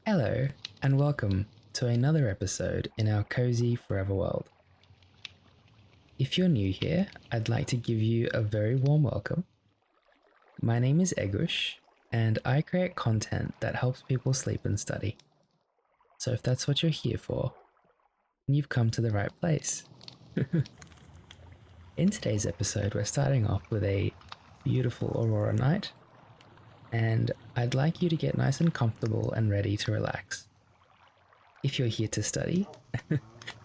Hello, and welcome to another episode in our cozy forever world. If you're new here, I'd like to give you a very warm welcome. My name is Egush, and I create content that helps people sleep and study. So if that's what you're here for, then you've come to the right place. In today's episode, we're starting off with a beautiful aurora night, and I'd like you to get nice and comfortable and ready to relax. If you're here to study,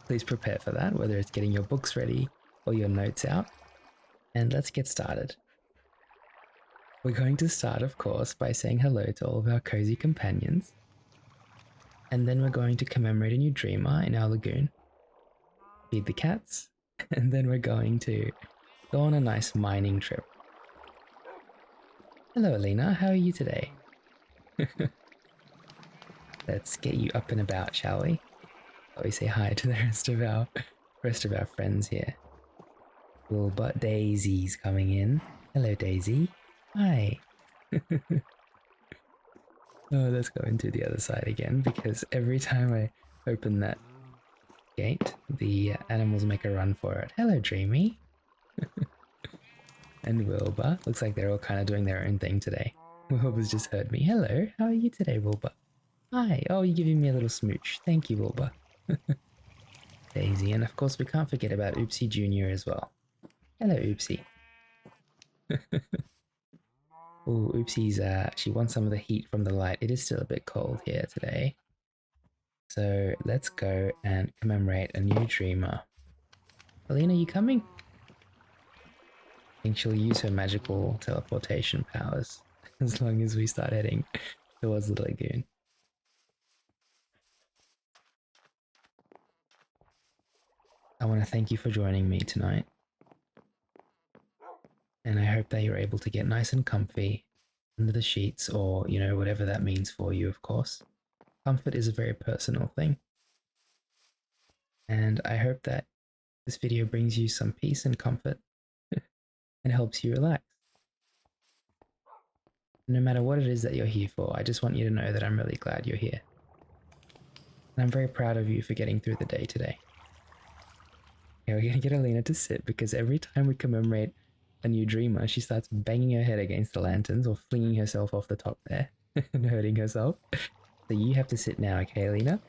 please prepare for that, whether it's getting your books ready or your notes out. And let's get started. We're going to start, of course, by saying hello to all of our cozy companions. And then we're going to commemorate a new dreamer in our lagoon, feed the cats, and then we're going to go on a nice mining trip. Hello, Alina. How are you today? Let's get you up and about, shall we? Shall we say hi to the rest of our friends here? Well, but Daisy's coming in. Hello, Daisy. Hi. Oh, let's go into the other side again, because every time I open that gate, the animals make a run for it. Hello, Dreamy. And Wilbur. Looks like they're all kind of doing their own thing today. Wilbur's just heard me. Hello, how are you today, Wilbur? Hi. Oh, you're giving me a little smooch. Thank you, Wilbur. Daisy, and of course we can't forget about Oopsie Jr. as well. Hello, Oopsie. Oh, Oopsie's, she wants some of the heat from the light. It is still a bit cold here today. So let's go and commemorate a new dreamer. Alina, you coming? I think she'll use her magical teleportation powers as long as we start heading towards the lagoon. I want to thank you for joining me tonight. And I hope that you're able to get nice and comfy under the sheets, or, you know, whatever that means for you, of course. Comfort is a very personal thing. And I hope that this video brings you some peace and comfort and helps you relax. No matter what it is that you're here for, I just want you to know that I'm really glad you're here. And I'm very proud of you for getting through the day today. Okay, we're gonna get Alina to sit, because every time we commemorate a new dreamer, she starts banging her head against the lanterns or flinging herself off the top there and hurting herself. So you have to sit now, okay, Alina?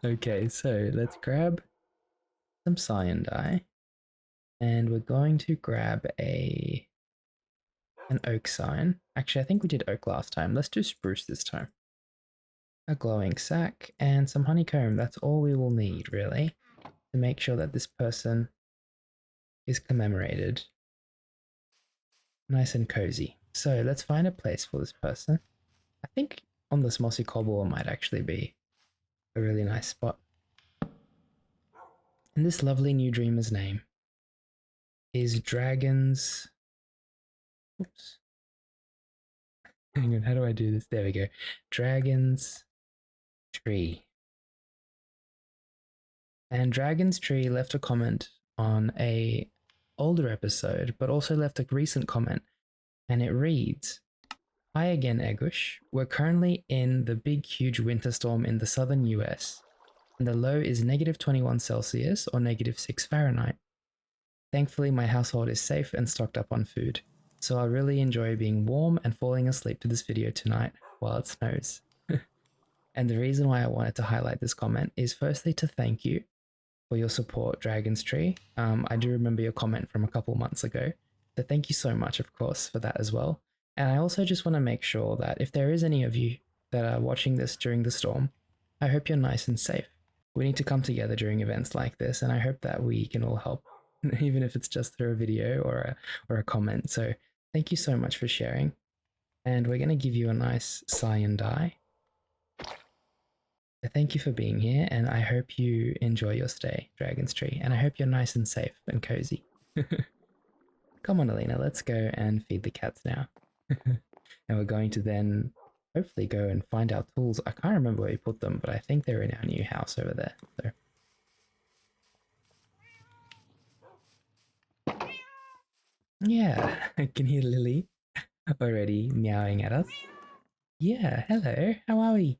Okay, so let's grab some cyan dye, and we're going to grab an oak sign. Actually, I think we did oak last time. Let's do spruce this time. A glowing sack and some honeycomb. That's all we will need, really, to make sure that this person is commemorated nice and cozy. So let's find a place for this person. I think on this mossy cobble might actually be a really nice spot. And this lovely new dreamer's name is Dragon's... Oops. Hang on, how do I do this? There we go. Dragon's Tree. And Dragon's Tree left a comment on a older episode, but also left a recent comment, and it reads, "Hi again, Egush. We're currently in the big, huge winter storm in the southern US, and the low is -21 Celsius or -6 Fahrenheit. Thankfully, my household is safe and stocked up on food, so I really enjoy being warm and falling asleep to this video tonight while it snows." And the reason why I wanted to highlight this comment is firstly to thank you for your support, Dragon's Tree. I do remember your comment from a couple months ago, so thank you so much, of course, for that as well. And I also just want to make sure that if there is any of you that are watching this during the storm, I hope you're nice and safe. We need to come together during events like this, and I hope that we can all help, even if it's just through a video or a comment. So thank you so much for sharing. And we're going to give you a nice cyan dye. So thank you for being here, and I hope you enjoy your stay, Dragon's Tree, and I hope you're nice and safe and cozy. Come on, Alina, let's go and feed the cats now. And we're going to then hopefully go and find our tools. I can't remember where we put them, but I think they're in our new house over there. So yeah, I can hear Lily already meowing at us. Yeah, hello, how are we?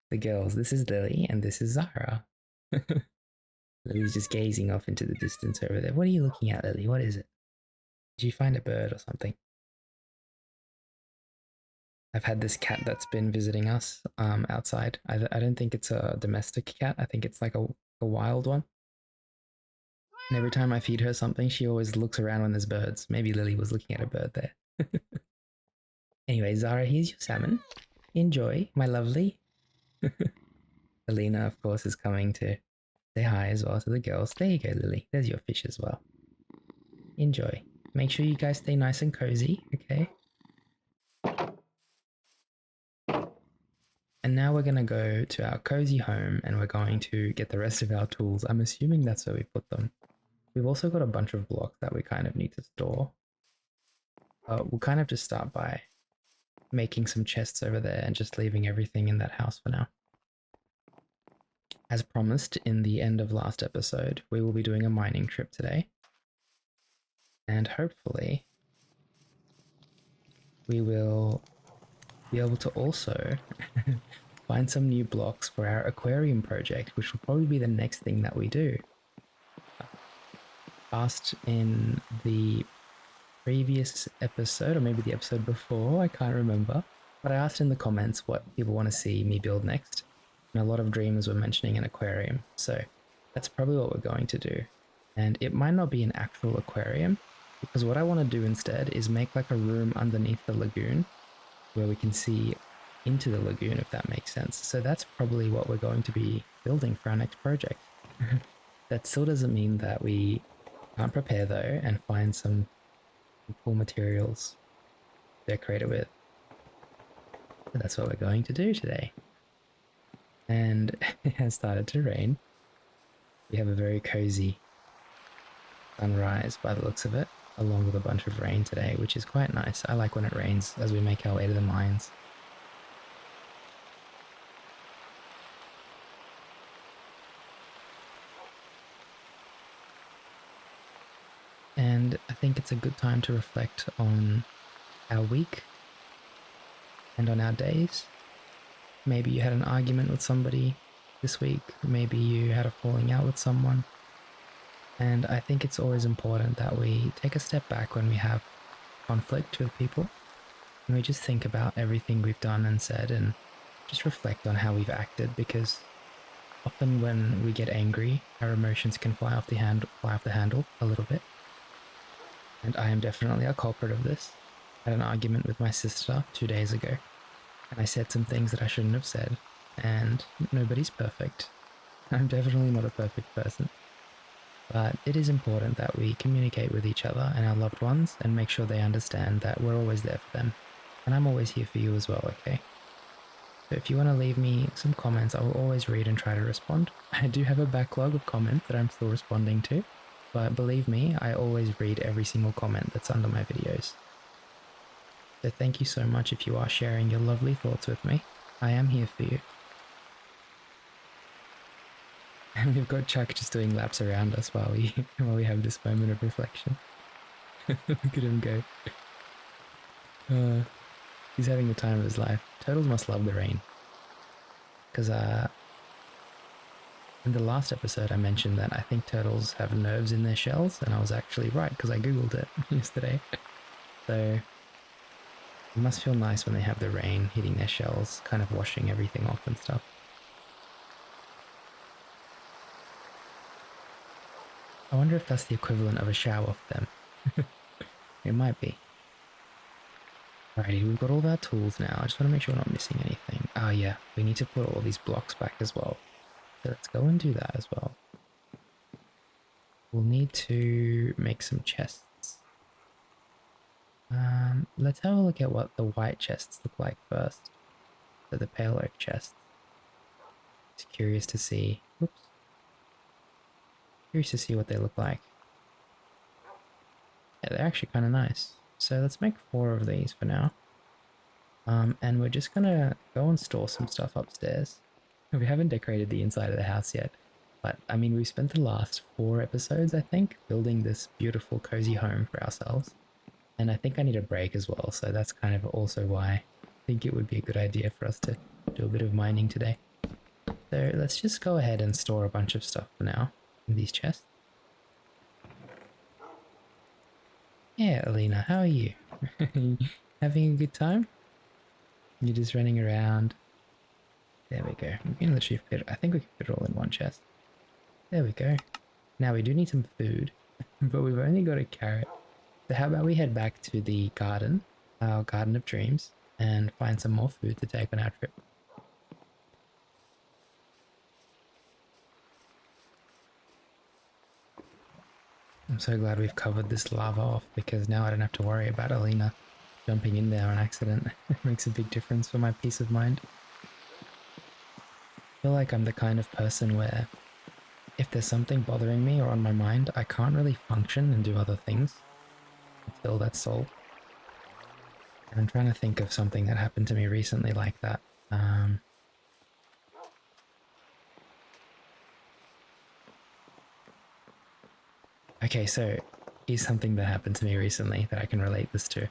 The girls, this is Lily and this is Zara. Lily's just gazing off into the distance over there. What are you looking at, Lily? What is it? Did you find a bird or something? I've had this cat that's been visiting us outside. I don't think it's a domestic cat. I think it's like a wild one. And every time I feed her something, she always looks around when there's birds. Maybe Lily was looking at a bird there. Anyway, Zara, here's your salmon. Enjoy, my lovely. Alina, of course, is coming to say hi as well to the girls. There you go, Lily. There's your fish as well. Enjoy. Make sure you guys stay nice and cozy, okay? And now we're going to go to our cozy home and we're going to get the rest of our tools. I'm assuming that's where we put them. We've also got a bunch of blocks that we kind of need to store. We'll kind of just start by making some chests over there and just leaving everything in that house for now. As promised in the end of last episode, we will be doing a mining trip today. And hopefully we will be able to also find some new blocks for our aquarium project, which will probably be the next thing that we do. Asked in the previous episode, or maybe the episode before, I can't remember, but I asked in the comments what people want to see me build next, and a lot of dreamers were mentioning an aquarium, so that's probably what we're going to do. And it might not be an actual aquarium, because what I want to do instead is make like a room underneath the lagoon where we can see into the lagoon, if that makes sense. So that's probably what we're going to be building for our next project. That still doesn't mean that we can't prepare though and find some cool materials to decorate it with. So that's what we're going to do today. And it has started to rain. We have a very cozy sunrise by the looks of it, along with a bunch of rain today, which is quite nice. I like when it rains as we make our way to the mines. And I think it's a good time to reflect on our week and on our days. Maybe you had an argument with somebody this week. Maybe you had a falling out with someone. And I think it's always important that we take a step back when we have conflict with people. And we just think about everything we've done and said and just reflect on how we've acted, because often when we get angry, our emotions can fly off the handle a little bit. And I am definitely a culprit of this. I had an argument with my sister 2 days ago, and I said some things that I shouldn't have said, and nobody's perfect. I'm definitely not a perfect person. But it is important that we communicate with each other and our loved ones and make sure they understand that we're always there for them. And I'm always here for you as well, okay? So if you want to leave me some comments, I will always read and try to respond. I do have a backlog of comments that I'm still responding to, but believe me, I always read every single comment that's under my videos. So thank you so much if you are sharing your lovely thoughts with me. I am here for you. And we've got Chuck just doing laps around us while we have this moment of reflection. Look at him go. He's having the time of his life. Turtles must love the rain. Because in the last episode I mentioned that I think turtles have nerves in their shells, and I was actually right because I googled it yesterday. So it must feel nice when they have the rain hitting their shells, kind of washing everything off and stuff. I wonder if that's the equivalent of a shower for them. It might be. Alrighty, we've got all of our tools now. I just want to make sure we're not missing anything. Oh yeah, we need to put all these blocks back as well. So let's go and do that as well. We'll need to make some chests. Let's have a look at what the white chests look like first. So the pale oak chests. Just curious to see. Oops. Curious to see what they look like. Yeah, they're actually kind of nice. So let's make 4 of these for now. And we're just gonna go and store some stuff upstairs. We haven't decorated the inside of the house yet, but I mean, we've spent the last 4 episodes, I think, building this beautiful cozy home for ourselves. And I think I need a break as well, so that's kind of also why I think it would be a good idea for us to do a bit of mining today. So let's just go ahead and store a bunch of stuff for now in these chests. Yeah, Alina, how are you? Having a good time? You're just running around. There we go. We can literally fit, I think we can fit it all in one chest. There we go. Now we do need some food, but we've only got a carrot. So how about we head back to the garden, our garden of dreams, and find some more food to take on our trip. I'm so glad we've covered this lava off because now I don't have to worry about Alina jumping in there on accident. It makes a big difference for my peace of mind. I feel like I'm the kind of person where if there's something bothering me or on my mind, I can't really function and do other things until that's solved. And I'm trying to think of something that happened to me recently like that. Okay, so here's something that happened to me recently that I can relate this to,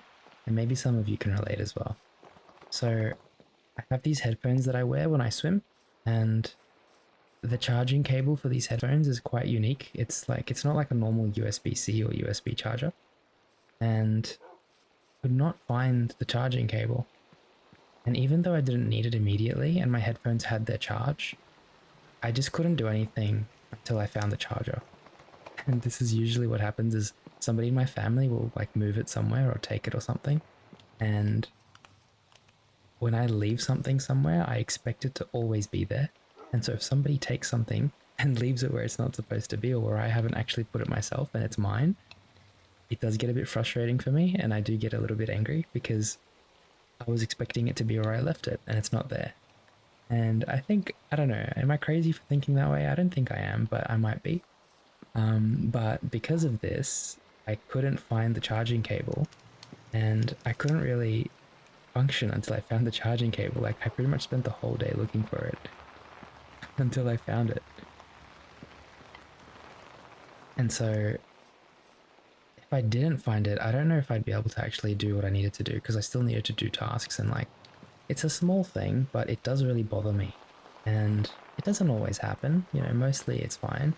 and maybe some of you can relate as well. So I have these headphones that I wear when I swim, and the charging cable for these headphones is quite unique. It's not like a normal USB-C or USB charger, and could not find the charging cable. And even though I didn't need it immediately and my headphones had their charge, I just couldn't do anything until I found the charger. And this is usually what happens is somebody in my family will like move it somewhere or take it or something. And when I leave something somewhere, I expect it to always be there. And so if somebody takes something and leaves it where it's not supposed to be or where I haven't actually put it myself and it's mine, it does get a bit frustrating for me and I do get a little bit angry because I was expecting it to be where I left it and it's not there. And I think, I don't know, am I crazy for thinking that way? I don't think I am, but I might be. But because of this, I couldn't find the charging cable and I couldn't really function until I found the charging cable. Like I pretty much spent the whole day looking for it until I found it. And so if I didn't find it, I don't know if I'd be able to actually do what I needed to do because I still needed to do tasks and like, it's a small thing, but it does really bother me. And it doesn't always happen, you know, mostly it's fine.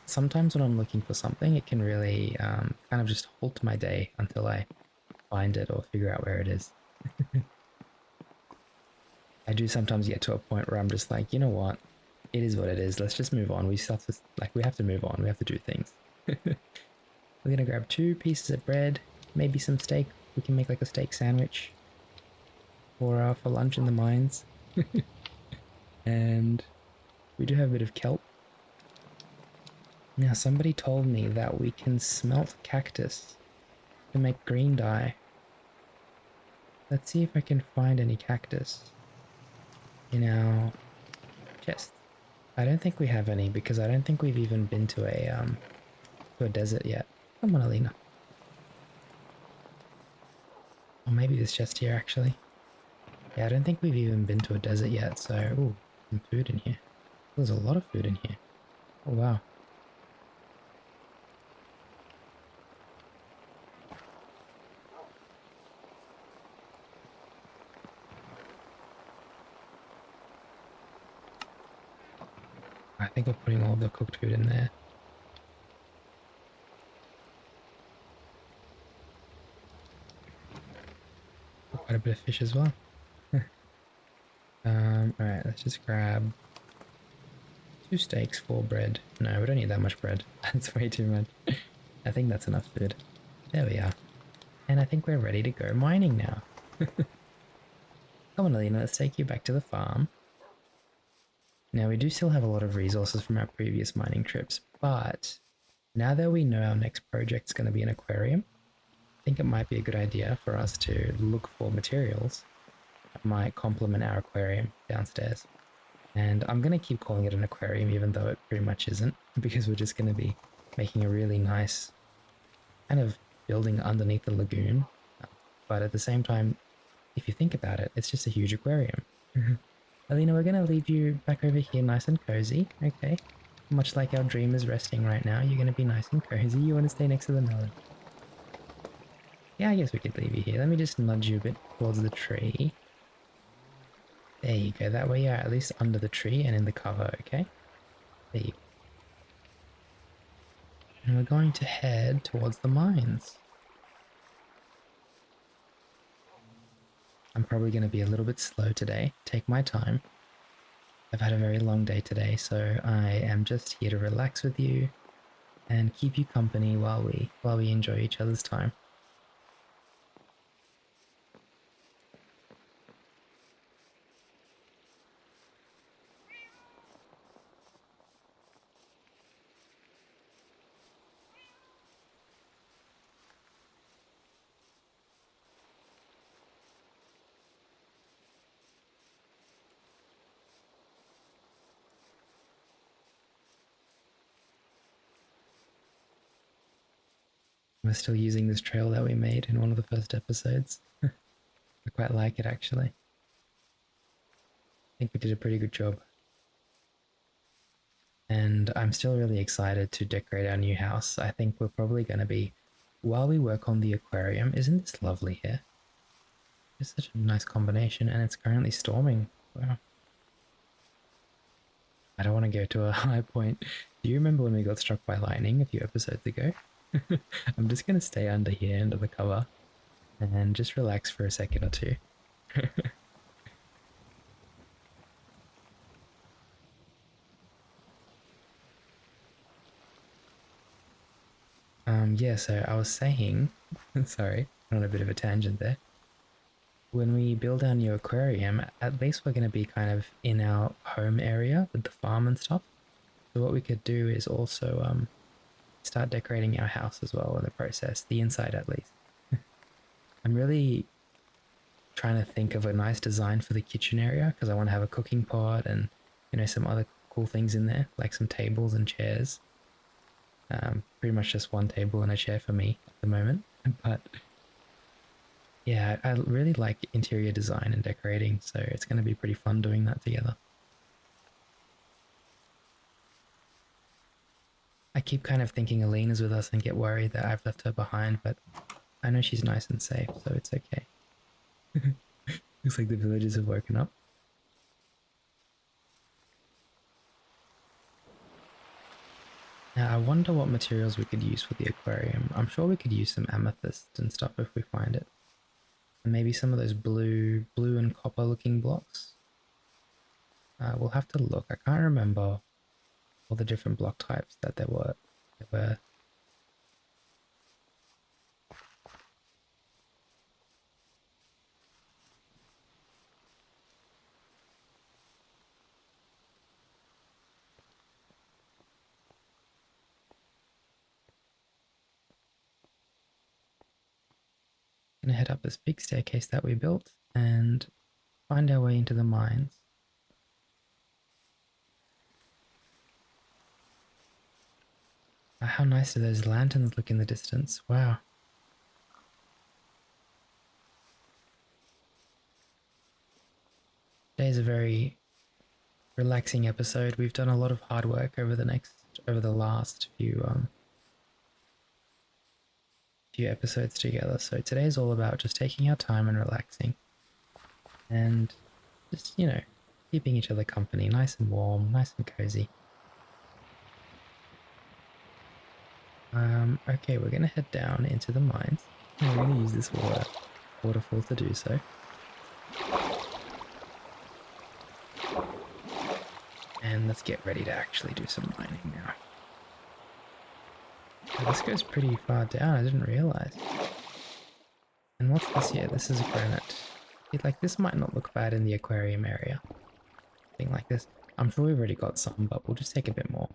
Sometimes when I'm looking for something, it can really kind of just halt my day until I find it or figure out where it is. I do sometimes get to a point where I'm just like, you know what? It is what it is. Let's just move on. We have to move on. We have to do things. We're gonna grab 2 pieces of bread, maybe some steak. We can make like a steak sandwich for lunch in the mines. And we do have a bit of kelp. Now somebody told me that we can smelt cactus to make green dye. Let's see if I can find any cactus in our chest. I don't think we have any because I don't think we've even been to a desert yet. Come on, Alina. Or maybe this chest here actually. Yeah, I don't think we've even been to a desert yet, so ooh, some food in here. There's a lot of food in here. Oh wow. I think we're putting all the cooked food in there. Quite a bit of fish as well. Alright, let's just grab 2 steaks, 4 bread. No, we don't need that much bread. That's way too much. I think that's enough food. There we are. And I think we're ready to go mining now. Come on, Alina, let's take you back to the farm. Now, we do still have a lot of resources from our previous mining trips, but now that we know our next project's going to be an aquarium, I think it might be a good idea for us to look for materials that might complement our aquarium downstairs. And I'm going to keep calling it an aquarium even though it pretty much isn't, because we're just going to be making a really nice kind of building underneath the lagoon. But at the same time, if you think about it, it's just a huge aquarium. Alina, we're going to leave you back over here nice and cozy, okay? Much like our dream is resting right now, you're going to be nice and cozy. You want to stay next to the melon. Yeah, I guess we could leave you here. Let me just nudge you a bit towards the tree. There you go. That way you're at least under the tree and in the cover, okay? There you go. And we're going to head towards the mines. I'm probably going to be a little bit slow today. Take my time. I've had a very long day today, so I am just here to relax with you and keep you company while we enjoy each other's time. We're still using this trail that we made in one of the first episodes. I quite like it actually. I think we did a pretty good job. And I'm still really excited to decorate our new house. I think we're probably going to be, while we work on the aquarium, isn't this lovely here? It's such a nice combination, and it's currently storming. Wow. I don't want to go to a high point. Do you remember when we got struck by lightning a few episodes ago? I'm just going to stay under here, under the cover, and just relax for a second or two. Yeah, so I was saying, sorry, on a bit of a tangent there. When we build our new aquarium, at least we're going to be kind of in our home area with the farm and stuff. So what we could do is also start decorating our house as well in the process, the inside at least. I'm really trying to think of a nice design for the kitchen area because I want to have a cooking pot and, you know, some other cool things in there, like some tables and chairs. Pretty much just one table and a chair for me at the moment, but yeah, I really like interior design and decorating, so it's going to be pretty fun doing that together. I keep kind of thinking Alina's with us and get worried that I've left her behind, but I know she's nice and safe, so it's okay. Looks like the villagers have woken up. Now, I wonder what materials we could use for the aquarium. I'm sure we could use some amethyst and stuff if we find it. And maybe some of those blue and copper looking blocks. We'll have to look. I can't remember all the different block types that there were. Gonna head up this big staircase that we built and find our way into the mines. How nice do those lanterns look in the distance? Wow. Today's a very relaxing episode. We've done a lot of hard work over the last few episodes together. So today's all about just taking our time and relaxing and just, you know, keeping each other company, nice and warm, nice and cozy. Okay, we're gonna head down into the mines. We're gonna use this waterfall to do so. And let's get ready to actually do some mining now. Oh, this goes pretty far down, I didn't realize. And what's this here? This is granite. Like, this might not look bad in the aquarium area. Thing like this. I'm sure we've already got some, but we'll just take a bit more.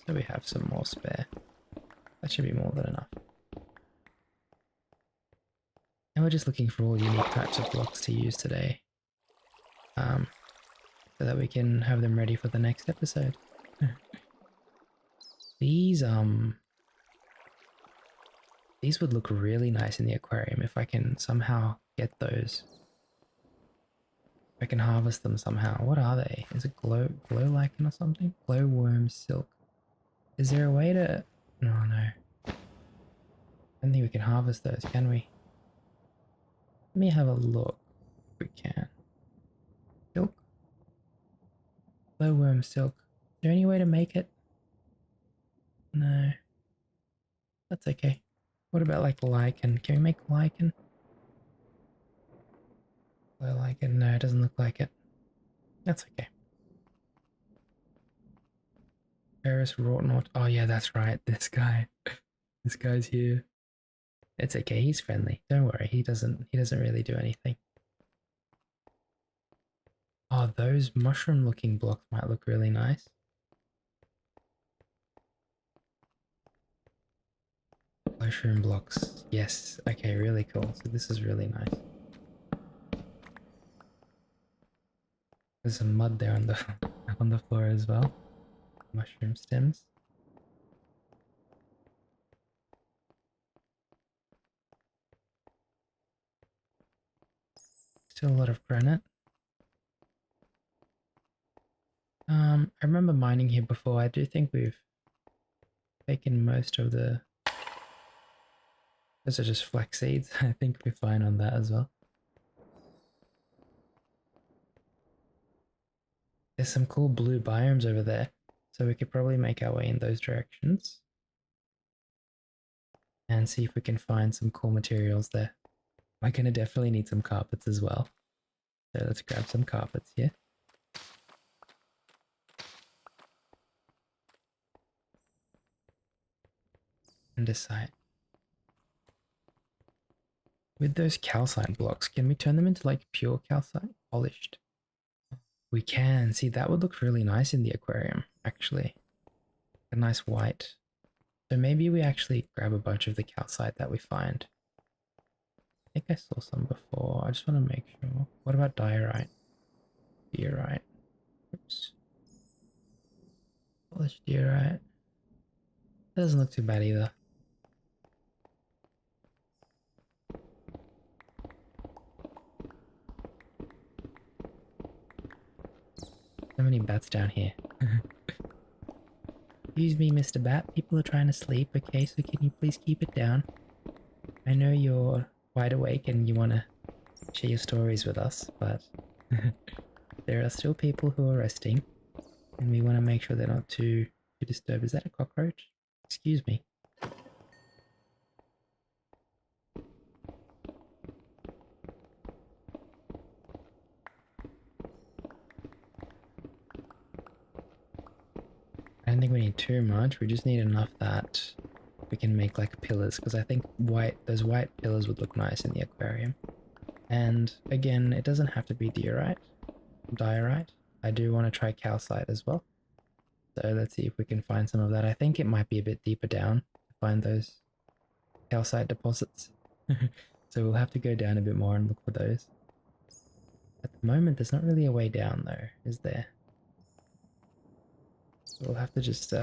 So we have some more spare. That should be more than enough. And we're just looking for all unique types of blocks to use today. So that we can have them ready for the next episode. These would look really nice in the aquarium if I can somehow get those. If I can harvest them somehow. What are they? Is it glow lichen or something? Glowworm silk. Is there a way to... No. don't think we can harvest those, can we? Let me have a look if we can. Silk? Glowworm silk. Is there any way to make it? No. That's okay. What about like lichen? Can we make lichen? Glow lichen? No, it doesn't look like it. That's okay. Ferris Wroughton. Oh yeah, that's right. This guy. This guy's here. It's okay, he's friendly. Don't worry, he doesn't really do anything. Oh, those mushroom looking blocks might look really nice. Glowshroom blocks. Yes. Okay, really cool. So this is really nice. There's some mud there on the on the floor as well. Mushroom stems. Still a lot of granite. I remember mining here before. I do think we've taken most of the... Those are just flax seeds. I think we're fine on that as well. There's some cool blue biomes over there, so we could probably make our way in those directions and see if we can find some cool materials there. We're gonna definitely need some carpets as well. So let's grab some carpets here. Andesite. With those calcite blocks, can we turn them into like pure calcite? Polished. We can. See, that would look really nice in the aquarium, actually. A nice white. So maybe we actually grab a bunch of the calcite that we find. I think I saw some before. I just want to make sure. What about diorite? Diorite. Oops. Polished diorite. That doesn't look too bad either. So many bats down here. Excuse me, Mr. Bat. People are trying to sleep, okay? So can you please keep it down? I know you're wide awake and you want to share your stories with us, but there are still people who are resting, and we want to make sure they're not too disturbed. Is that a cockroach? Excuse me. I don't think we need too much. We just need enough that we can make like pillars, because I think those white pillars would look nice in the aquarium. And again, it doesn't have to be diorite. I do want to try calcite as well. So let's see if we can find some of that. I think it might be a bit deeper down to find those calcite deposits. So we'll have to go down a bit more and look for those. At the moment, there's not really a way down though, is there? So we'll have to just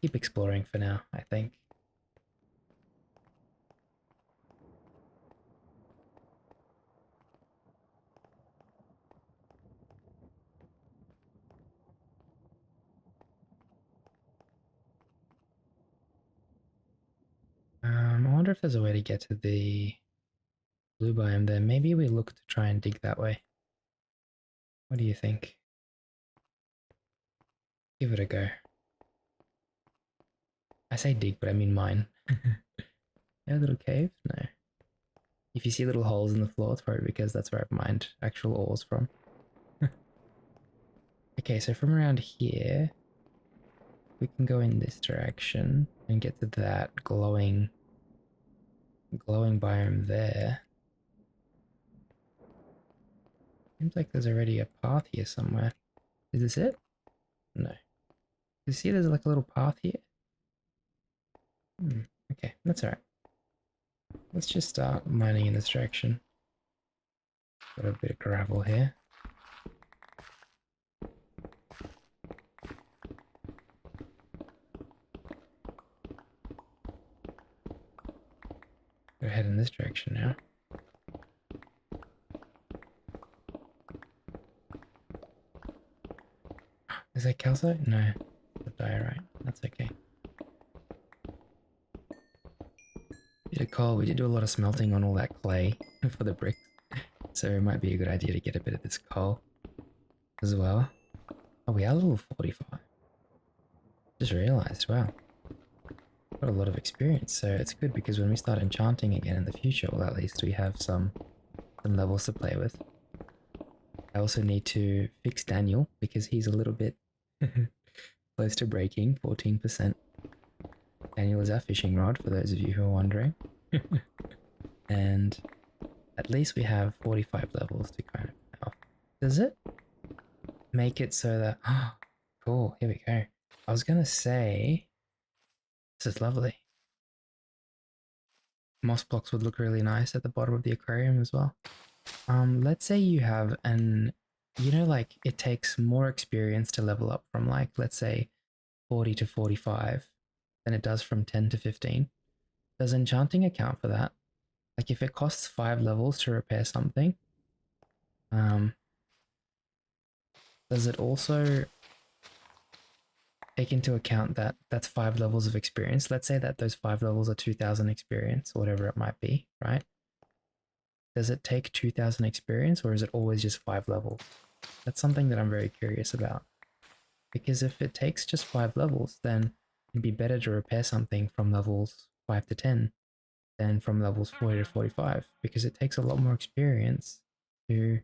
keep exploring for now, I think. I wonder if there's a way to get to the blue biome there. Maybe we look to try and dig that way. What do you think? Give it a go. I say dig, but I mean mine. Yeah, a little cave? No. If you see little holes in the floor, it's probably because that's where I've mined actual ores from. Okay, so from around here, we can go in this direction and get to that glowing biome there. Seems like there's already a path here somewhere. Is this it? No. You see there's like a little path here? Okay, that's alright. Let's just start mining in this direction. Got a bit of gravel here. Go ahead in this direction now. Is that calcite? No. It's diorite. That's okay. Bit of coal. We did do a lot of smelting on all that clay for the bricks. So it might be a good idea to get a bit of this coal as well. Oh, we are level 45. Just realized, wow. Got a lot of experience, so it's good because when we start enchanting again in the future, well, at least we have some levels to play with. I also need to fix Daniel because he's a little bit close to breaking, 14%. Daniel is our fishing rod, for those of you who are wondering. And at least we have 45 levels to kind of... Does it make it so that... Oh, cool, here we go. I was going to say... This is lovely. Moss blocks would look really nice at the bottom of the aquarium as well. Let's say you have an... You know, like, it takes more experience to level up from, like, let's say 40 to 45 than it does from 10 to 15. Does enchanting account for that? Like, if it costs 5 levels to repair something, does it also take into account that that's 5 levels of experience? Let's say that those 5 levels are 2000 experience, or whatever it might be, right? Does it take 2000 experience, or is it always just 5 levels? That's something that I'm very curious about. Because if it takes just 5 levels, then it'd be better to repair something from levels 5 to 10 than from levels 40 to 45, because it takes a lot more experience to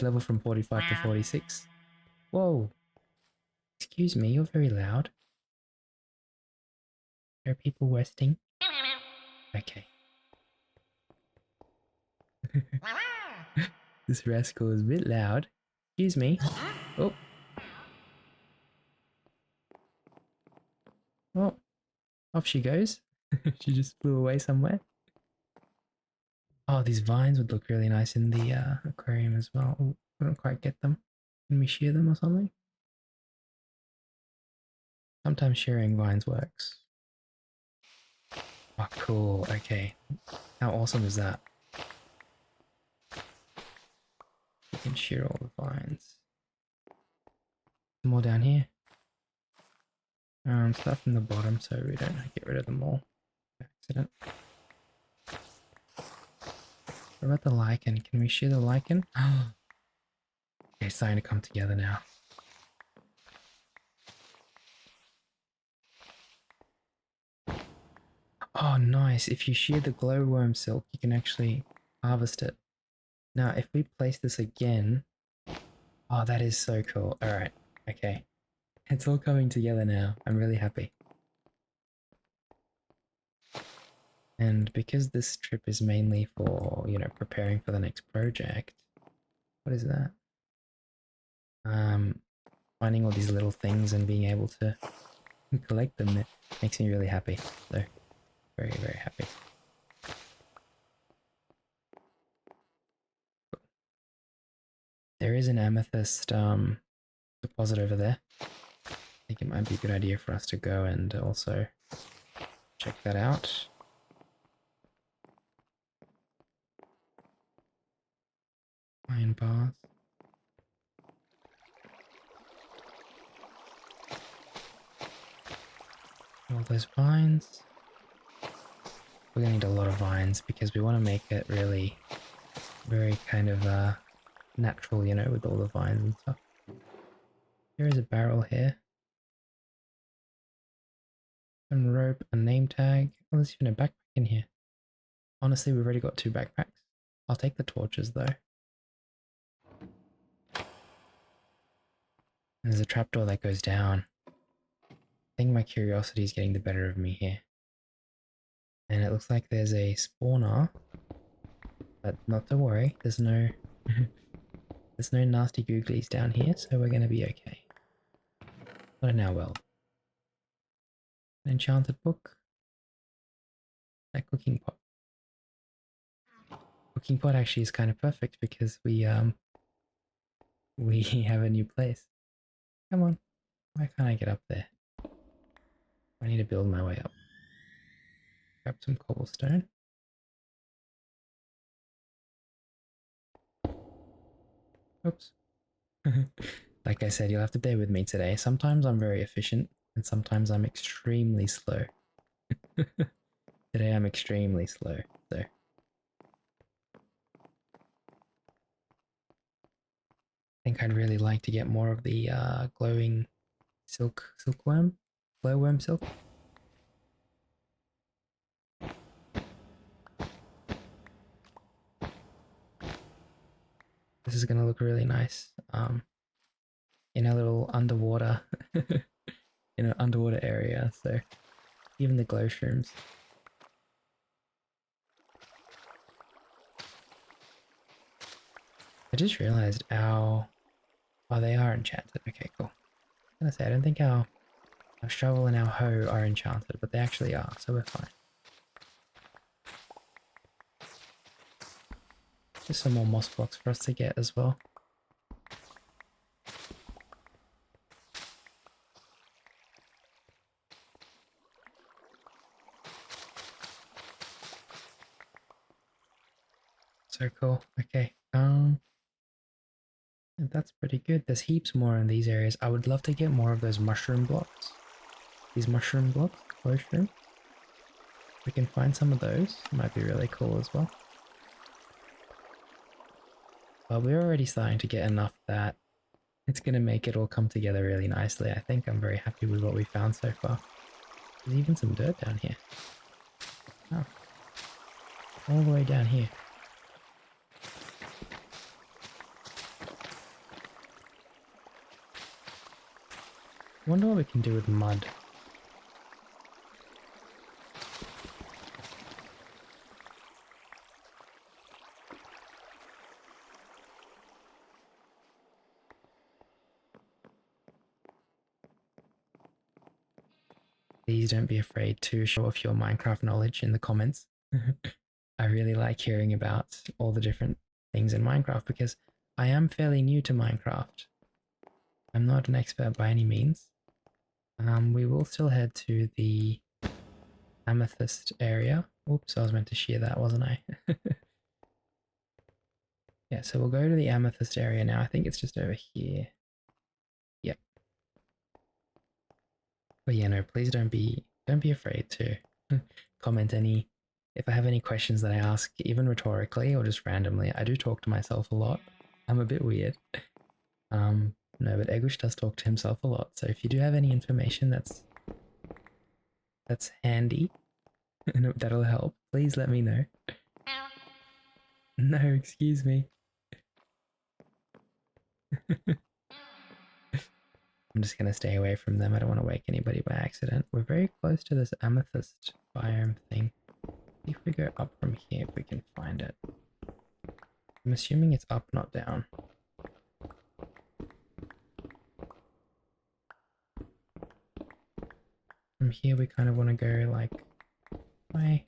level from 45 to 46. Whoa! Excuse me, you're very loud. There are people resting. Okay. This rascal is a bit loud. Excuse me. Oh. Oh. Off she goes. She just flew away somewhere. Oh, these vines would look really nice in the aquarium as well. Oh, couldn't quite get them. Can we shear them or something? Sometimes shearing vines works. Oh, cool. Okay. How awesome is that? You can shear all the vines. Some more down here. Start from the bottom so we don't get rid of them all by accident. What about the lichen? Can we shear the lichen? Okay, it's starting to come together now. Oh, nice. If you shear the glowworm silk, you can actually harvest it. Now, if we place this again... Oh, that is so cool. Alright, okay. It's all coming together now. I'm really happy. And because this trip is mainly for, you know, preparing for the next project... What is that? Finding all these little things and being able to collect them, it makes me really happy. So, very, very happy. There is an amethyst deposit over there. I think it might be a good idea for us to go and also check that out. Iron bars. All those vines. We're gonna need a lot of vines because we want to make it really very kind of natural, you know, with all the vines and stuff. There is a barrel here. Some rope, a name tag. Oh, there's even a backpack in here. Honestly, we've already got 2 backpacks. I'll take the torches though. And there's a trapdoor that goes down. I think my curiosity is getting the better of me here. And it looks like there's a spawner. But not to worry, there's no there's no nasty googlies down here, so we're gonna be okay. Not in our world. An enchanted book. A cooking pot. Cooking pot actually is kind of perfect because we have a new place. Come on. Why can't I get up there? I need to build my way up. Grab some cobblestone. Oops. Like I said, you'll have to bear with me today. Sometimes I'm very efficient and sometimes I'm extremely slow. Today I'm extremely slow, so. I think I'd really like to get more of the glowing silkworm? Glowworm silk? This is gonna look really nice. In a little underwater in an underwater area, so even the glowshrooms. I just realized oh they are enchanted. Okay, cool. I was gonna say I don't think our shovel and our hoe are enchanted, but they actually are, so we're fine. Just some more moss blocks for us to get as well. So cool. Okay. That's pretty good. There's heaps more in these areas. I would love to get more of those mushroom blocks. These mushroom blocks, glowshroom. We can find some of those. Might be really cool as well. But we're already starting to get enough that it's going to make it all come together really nicely. I think I'm very happy with what we found so far. There's even some dirt down here. Oh. All the way down here. I wonder what we can do with mud. Please don't be afraid to show off your Minecraft knowledge in the comments. I really like hearing about all the different things in Minecraft because I am fairly new to Minecraft. I'm not an expert by any means. We will still head to the amethyst area. Oops, I was meant to shear that, wasn't I? Yeah, so we'll go to the amethyst area now. I think it's just over here. Yep. But yeah, no, please don't be afraid to comment any if I have any questions that I ask, even rhetorically or just randomly. I do talk to myself a lot. I'm a bit weird. No, but Egush does talk to himself a lot. So if you do have any information that's handy and that'll help, please let me know. No, excuse me. I'm just going to stay away from them. I don't want to wake anybody by accident. We're very close to this amethyst biome thing. If we go up from here, if we can find it. I'm assuming it's up, not down. From here, we kind of want to go like way,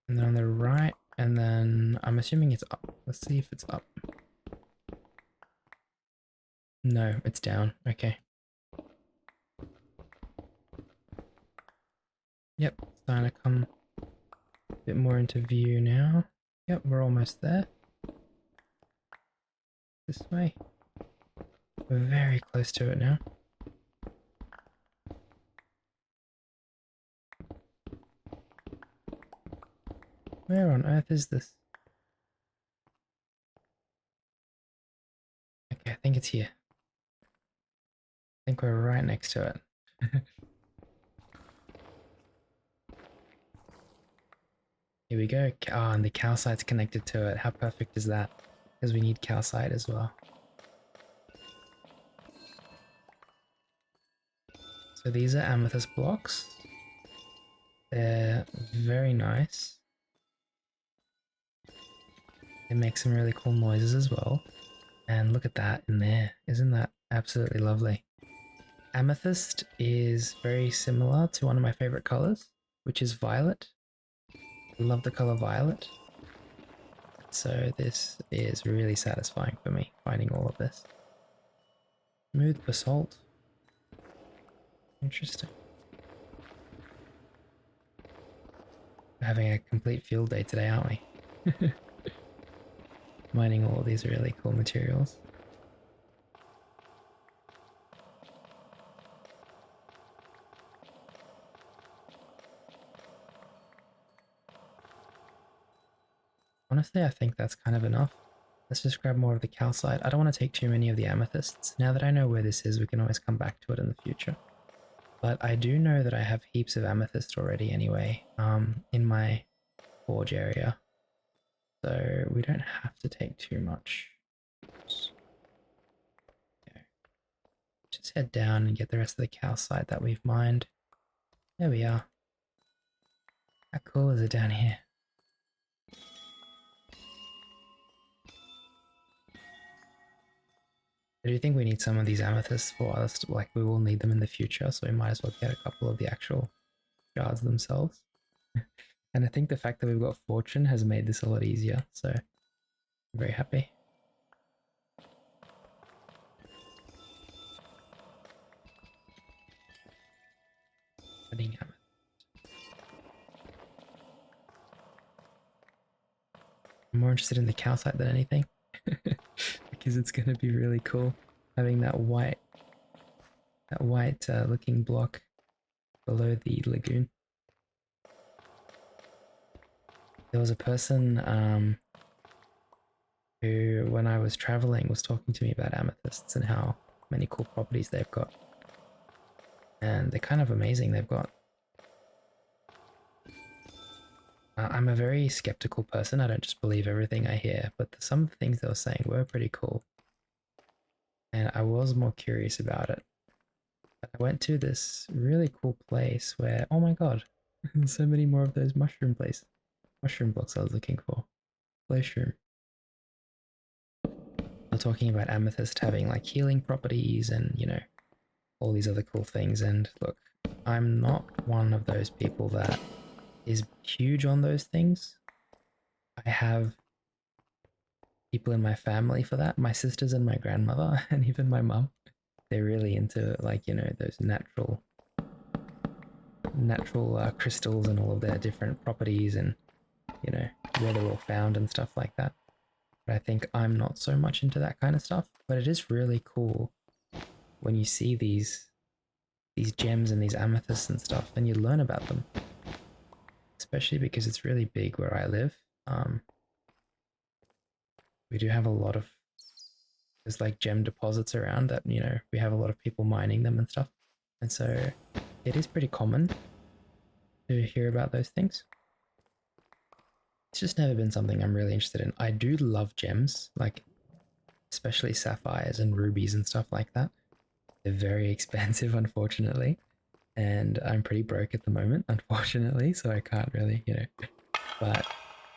and then on the right, and then I'm assuming it's up. Let's see if it's up. No, it's down. Okay. Yep, starting to come a bit more into view now. Yep, we're almost there. This way. We're very close to it now. Where on earth is this? Okay, I think it's here. I think we're right next to it. Here we go. Oh, and the calcite's connected to it. How perfect is that? Because we need calcite as well. So these are amethyst blocks. They're very nice. They make some really cool noises as well. And look at that in there. Isn't that absolutely lovely? Amethyst is very similar to one of my favorite colors, which is violet. I love the color violet. So this is really satisfying for me, finding all of this. Smooth basalt. Interesting. We're having a complete field day today, aren't we? Mining all of these really cool materials. honestly, I think that's kind of enough. Let's just grab more of the calcite. I don't want to take too many of the amethysts. Now that I know where this is, we can always come back to it in the future. But I do know that I have heaps of amethyst already anyway, in my forge area. So we don't have to take too much. Okay. Just head down and get the rest of the calcite that we've mined. There we are. How cool is it down here? I do think we need some of these amethysts for us, like we will need them in the future, so we might as well get a couple of the actual shards themselves. And I think the fact that we've got fortune has made this a lot easier, so I'm very happy. Adding amethyst. I'm more interested in the calcite than anything, because it's going to be really cool having that white looking block below the lagoon. There was a person who, when I was traveling, was talking to me about amethysts and how many cool properties they've got. And they're kind of amazing. They've got... I'm a very skeptical person. I don't just believe everything I hear, but some of the things they were saying were pretty cool. And I was more curious about it. I went to this really cool place where, oh my god, so many more of those mushroom blocks I was looking for. Glowshroom. They're talking about amethyst having like healing properties and, you know, all these other cool things. And look, I'm not one of those people that is huge on those things. I have people in my family for that. My sisters and my grandmother and even my mum. They're really into, like, you know, those natural crystals and all of their different properties and, you know, where they're all found and stuff like that. But I think I'm not so much into that kind of stuff. But it is really cool when you see these gems and these amethysts and stuff, and you learn about them. Especially because it's really big where I live. We do have a lot of, there's like gem deposits around that, you know, we have a lot of people mining them and stuff. And so it is pretty common to hear about those things. It's just never been something I'm really interested in. I do love gems, like especially sapphires and rubies and stuff like that. They're very expensive, unfortunately. And I'm pretty broke at the moment, unfortunately, so I can't really, you know, but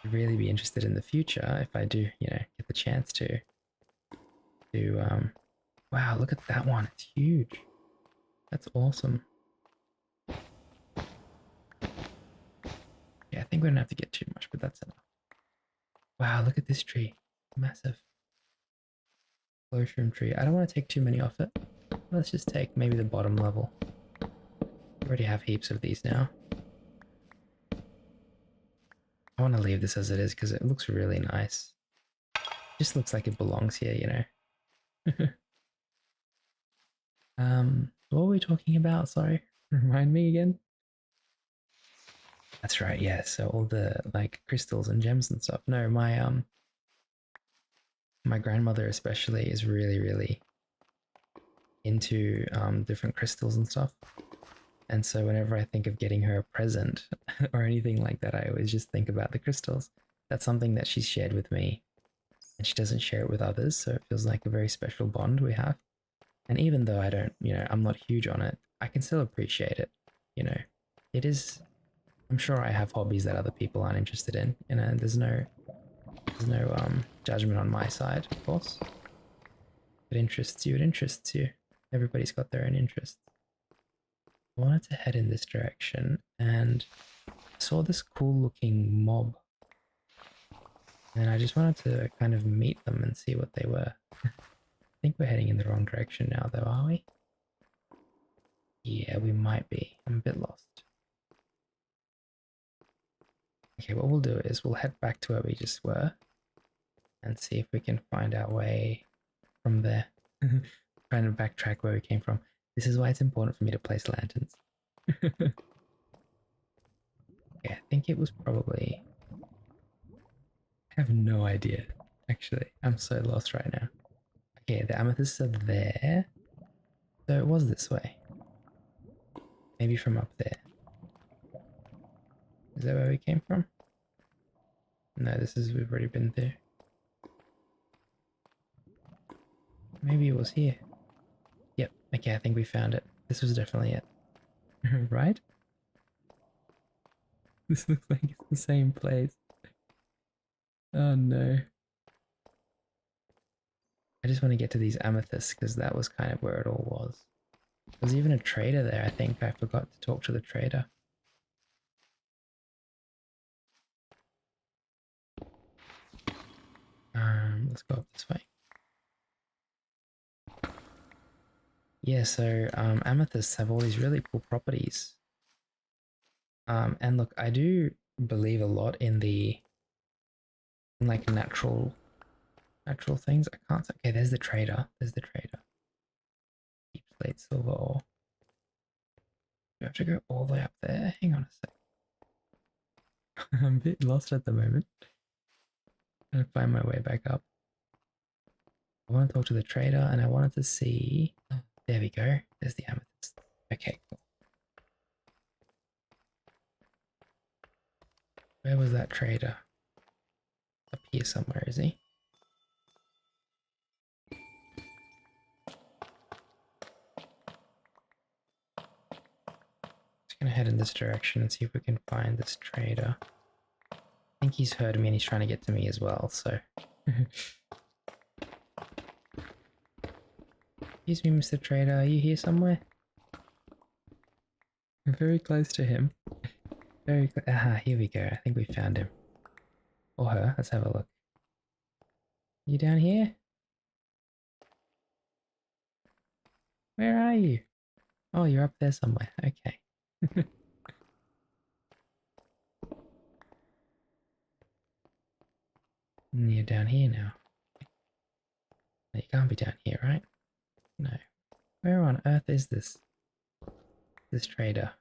I'd really be interested in the future if I do, you know, get the chance to, wow, look at that one. It's huge. That's awesome. Yeah, I think we don't have to get too much, but that's enough. Wow, look at this tree. Massive. Glowshroom tree. I don't want to take too many off it. Let's just take maybe the bottom level. We already have heaps of these now. I want to leave this as it is because it looks really nice. It just looks like it belongs here, you know. What were we talking about? Sorry. Remind me again. That's right, yeah. So all the like crystals and gems and stuff. No, my grandmother especially is really into different crystals and stuff. And so whenever I think of getting her a present or anything like that, I always just think about the crystals. That's something that she's shared with me, and she doesn't share it with others, so it feels like a very special bond we have. And even though I don't, you know, I'm not huge on it, I can still appreciate it. You know, it is, I'm sure I have hobbies that other people aren't interested in, and there's no judgment on my side, of course. If it interests you, it interests you. Everybody's got their own interests. I wanted to head in this direction and saw this cool looking mob. And I just wanted to kind of meet them and see what they were. I think we're heading in the wrong direction now though, are we? Yeah, we might be. I'm a bit lost. Okay, what we'll do is we'll head back to where we just were and see if we can find our way from there. Trying to backtrack where we came from. This is why it's important for me to place lanterns. Yeah, I think it was probably... have no idea. Actually, I'm so lost right now. Okay, the amethysts are there. So it was this way. Maybe from up there. Is that where we came from? No, this is, we've already been there. Maybe it was here. Yep, okay, I think we found it. This was definitely it. Right? This looks like it's the same place. Oh no. I just want to get to these amethysts because that was kind of where it all was. There's even a trader there, I think. I forgot to talk to the trader. Let's go up this way. Yeah, so amethysts have all these really cool properties. And look, I do believe a lot in like natural things. I can't say. Okay, there's the trader. There's the trader. Deep slate silver ore. Do I have to go all the way up there? Hang on a sec. I'm a bit lost at the moment. Trying to find my way back up. I want to talk to the trader and I wanted to see. There we go. There's the amethyst. Okay, cool. Where was that trader? Up here somewhere, is he? Just gonna head in this direction and see if we can find this trader. I think he's heard me and he's trying to get to me as well, so. Excuse me, Mr. Trader, are you here somewhere? I'm very close to him. Very close. Aha, here we go. I think we found him. Or her. Let's have a look. You down here? Where are you? Oh, you're up there somewhere. Okay. And you're down here now. No, you can't be down here, right? No. Where on earth is this trader?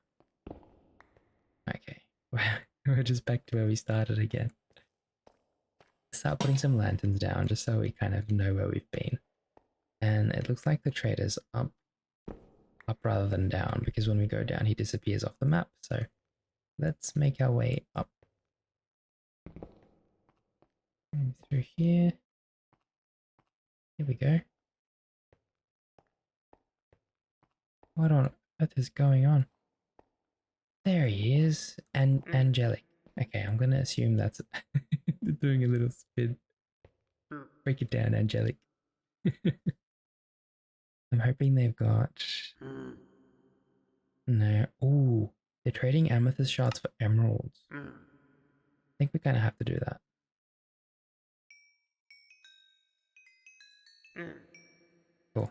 Okay. We're just back to where we started again. Start putting some lanterns down just so we kind of know where we've been. And it looks like the trader's up rather than down, because when we go down he disappears off the map. So let's make our way up. Through here. Here we go. What on earth is going on? There he is. And Angelic. Okay, I'm gonna assume that's doing a little spin. Break it down, Angelic. I'm hoping they've got... No. Ooh, they're trading amethyst shards for emeralds. I think we kind of have to do that. Cool.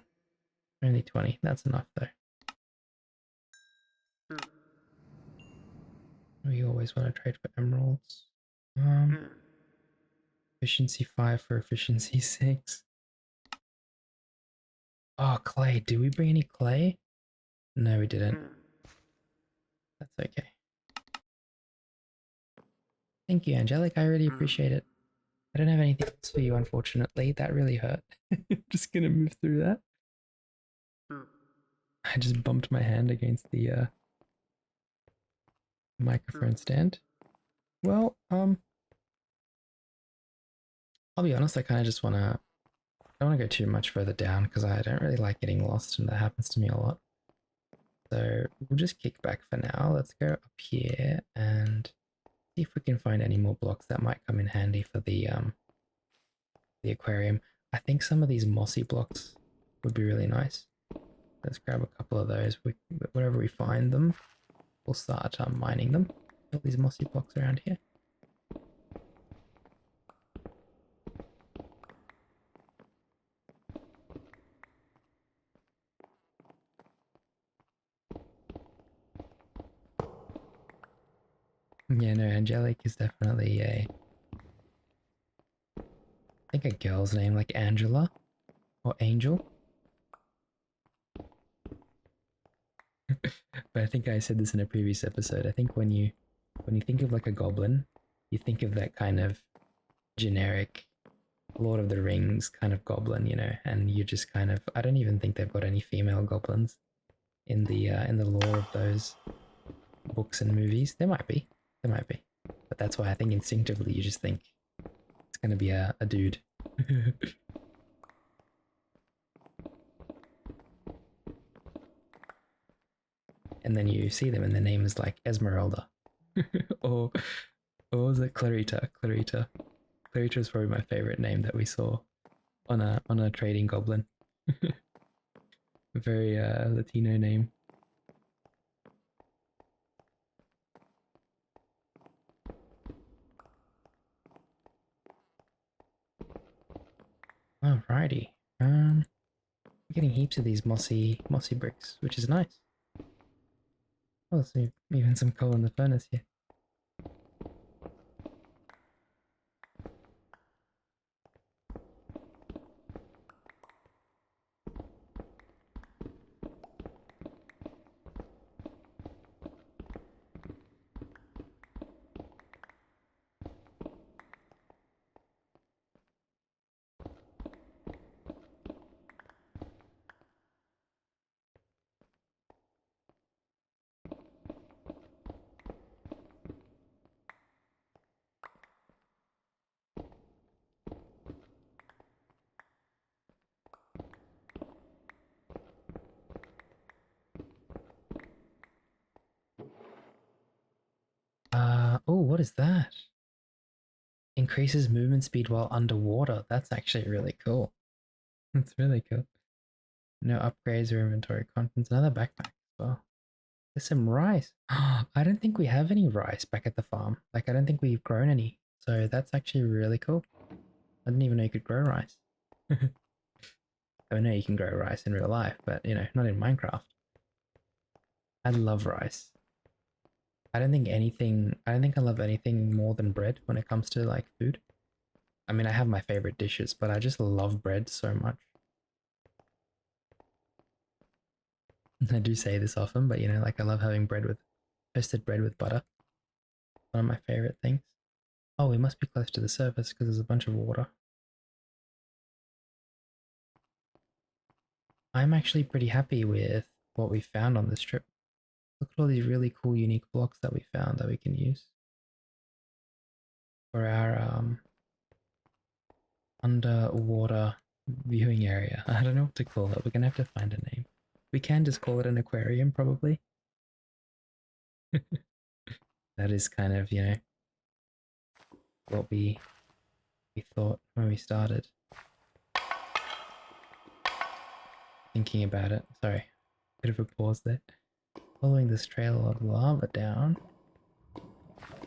Only 20. That's enough though. We always want to trade for emeralds. Efficiency 5 for efficiency 6. Oh, clay. Did we bring any clay? No, we didn't. That's okay. Thank you, Angelic. I really appreciate it. I don't have anything else for you, unfortunately. That really hurt. Just gonna move through that. I just bumped my hand against the microphone stand. Well, I'll be honest, I kind of just want to... I don't want to go too much further down because I don't really like getting lost and that happens to me a lot. So we'll just kick back for now. Let's go up here and see if we can find any more blocks that might come in handy for the aquarium. I think some of these mossy blocks would be really nice. Let's grab a couple of those. Wherever we find them, we'll start mining them. All these mossy blocks around here. Yeah, no, Angelic is definitely I think a girl's name, like Angela or Angel. But I think I said this in a previous episode. I think when you think of like a goblin, you think of that kind of generic Lord of the Rings kind of goblin, you know, and you just kind of, I don't even think they've got any female goblins in the lore of those books and movies. There might be, but that's why I think instinctively you just think it's going to be a dude. And then you see them and their name is like Esmeralda. or was it Clarita? Clarita is probably my favorite name that we saw on a trading goblin. A very Latino name. Alrighty. We're getting heaps of these mossy bricks, which is nice. Oh, so even some coal in the furnace here. Oh, what is that? Increases movement speed while underwater. That's actually really cool. That's really cool. No upgrades or inventory contents. Another backpack as well. There's some rice. I don't think we have any rice back at the farm. Like, I don't think we've grown any. So that's actually really cool. I didn't even know you could grow rice. I know you can grow rice in real life, but, you know, not in Minecraft. I love rice. I don't think I love anything more than bread when it comes to, like, food. I mean, I have my favorite dishes, but I just love bread so much. I do say this often, but, you know, like, I love having toasted bread with butter. One of my favorite things. Oh, we must be close to the surface because there's a bunch of water. I'm actually pretty happy with what we found on this trip. Look at all these really cool, unique blocks that we found that we can use for our underwater viewing area. I don't know what to call it. We're gonna have to find a name. We can just call it an aquarium, probably. That is kind of, you know, what we thought when we started. Thinking about it. Sorry, bit of a pause there. Following this trail of lava down.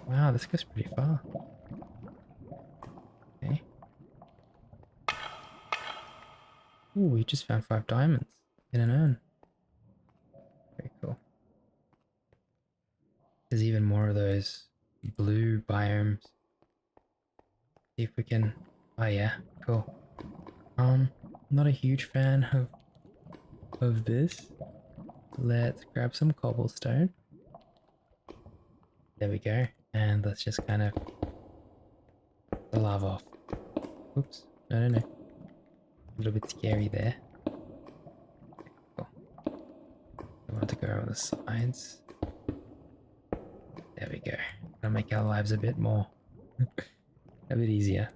Wow, this goes pretty far. Okay. Ooh, we just found 5 diamonds in an urn. Very cool. There's even more of those blue biomes. See if we can... Oh yeah, cool. Not a huge fan of this. Let's grab some cobblestone. There we go. And let's just kind of the lava off. Oops. No. A little bit scary there. Cool. I want to go over the sides. There we go. Gonna make our lives a bit more a bit easier.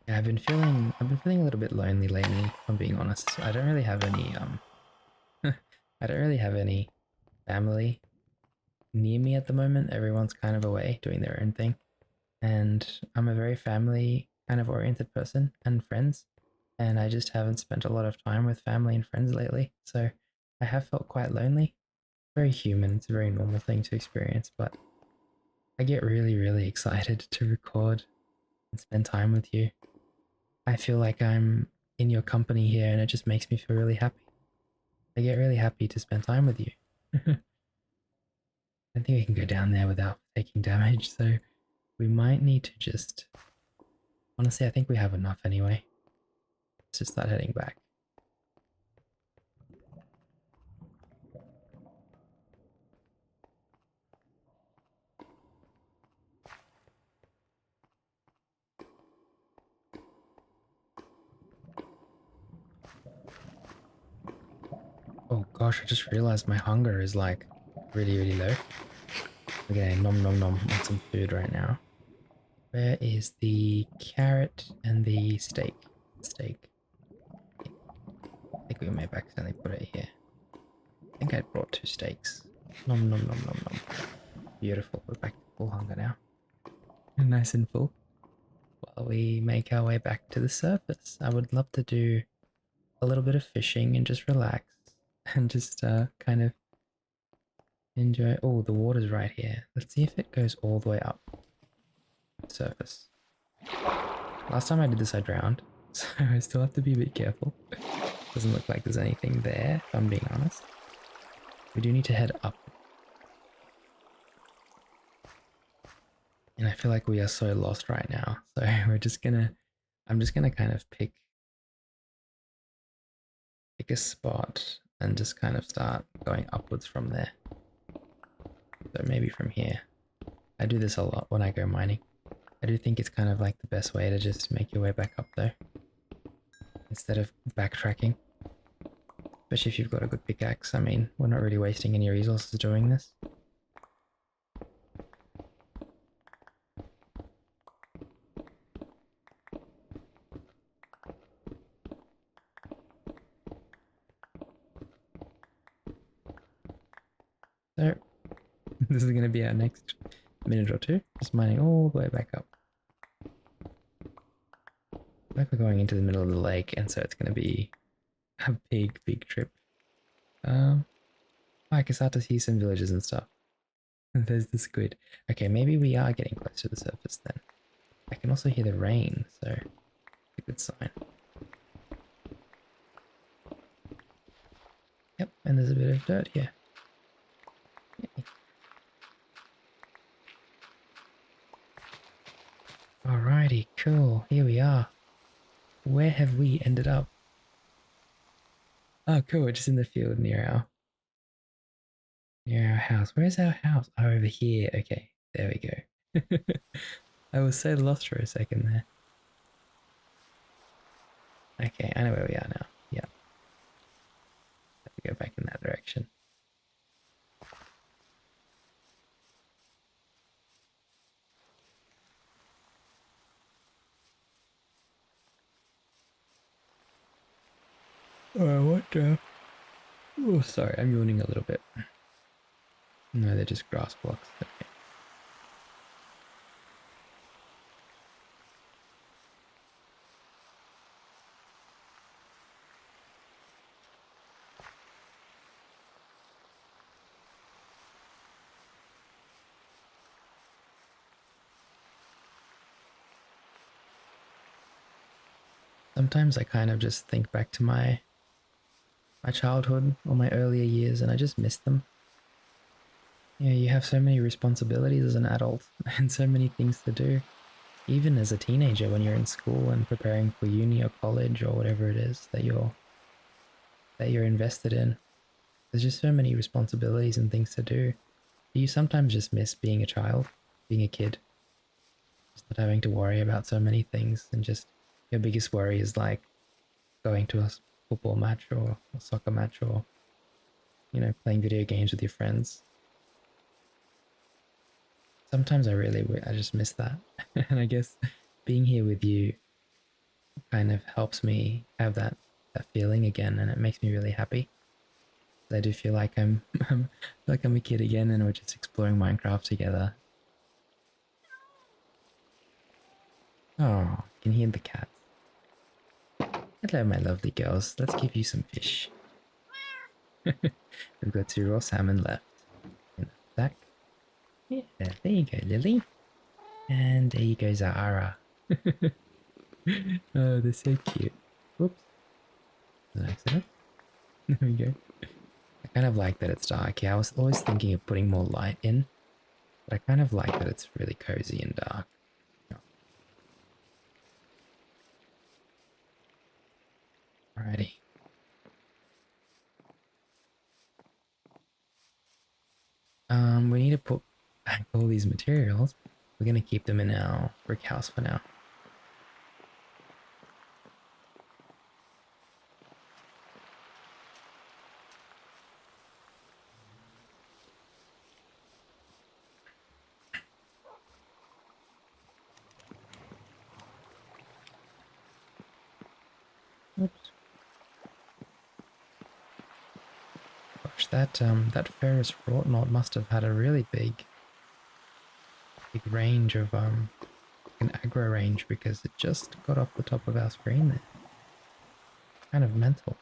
Yeah, I've been feeling a little bit lonely lately, if I'm being honest. I don't really have any I don't really have any family near me at the moment. Everyone's kind of away doing their own thing. And I'm a very family kind of oriented person and friends. And I just haven't spent a lot of time with family and friends lately. So I have felt quite lonely. Very human. It's a very normal thing to experience, but I get really, really excited to record and spend time with you. I feel like I'm in your company here and it just makes me feel really happy. I get really happy to spend time with you. I think we can go down there without taking damage, so we might need to just... Honestly, I think we have enough anyway. Let's just start heading back. gosh, I just realized my hunger is like really, really low. We're getting nom nom nom on some food right now. Where is the carrot and the steak? Steak. I think we may have accidentally put it here. I think I brought 2 steaks. Nom nom nom nom nom. Beautiful. We're back to full hunger now. Nice and full. While we make our way back to the surface, I would love to do a little bit of fishing and just relax and just kind of enjoy. Oh, the water's right here. Let's see if it goes all the way up. Surface. Last time I did this, I drowned, so I still have to be a bit careful. Doesn't look like there's anything there, if I'm being honest. We do need to head up. And I feel like we are so lost right now, so I'm just gonna kind of pick a spot and just kind of start going upwards from there. So maybe from here. I do this a lot when I go mining. I do think it's kind of like the best way to just make your way back up though, instead of backtracking. Especially if you've got a good pickaxe. I mean, we're not really wasting any resources doing this. So, this is going to be our next minute or two, just mining all the way back up. Like we're going into the middle of the lake, and so it's going to be a big, big trip. I can start to see some villages and stuff. There's the squid. Okay, maybe we are getting close to the surface then. I can also hear the rain, so it's a good sign. Yep, and there's a bit of dirt here. Yay. Alrighty, cool. Here we are. Where have we ended up? Oh, cool. We're just in the field near our house. Where's our house? Oh, over here. Okay, there we go. I was so lost for a second there. Okay, I know where we are now. Yeah. Have to go back in that direction. What the? Oh, sorry, I'm yawning a little bit. No, they're just grass blocks. Okay. Sometimes I kind of just think back to my childhood or my earlier years, and I just miss them. Yeah, you have so many responsibilities as an adult and so many things to do. Even as a teenager when you're in school and preparing for uni or college or whatever it is that you're invested in. There's just so many responsibilities and things to do. You sometimes just miss being a child, being a kid. Just not having to worry about so many things, and just your biggest worry is like going to a football match or a soccer match, or, you know, playing video games with your friends. Sometimes I just miss that. And I guess being here with you kind of helps me have that feeling again, and it makes me really happy. I do feel like I'm a kid again, and we're just exploring Minecraft together. Oh, you can hear the cats. Hello, my lovely girls. Let's give you some fish. We've got 2 raw salmon left in the sack. Yeah, there you go, Lily. And there you go, Zara. Oh, they're so cute. Whoops. An accident. There we go. I kind of like that it's dark. Yeah, I was always thinking of putting more light in, but I kind of like that it's really cozy and dark. Alrighty. We need to put back all these materials. We're gonna keep them in our brick house for now. that Ferris Wrought must have had a really big range of an aggro range, because it just got off the top of our screen there. Kind of mental.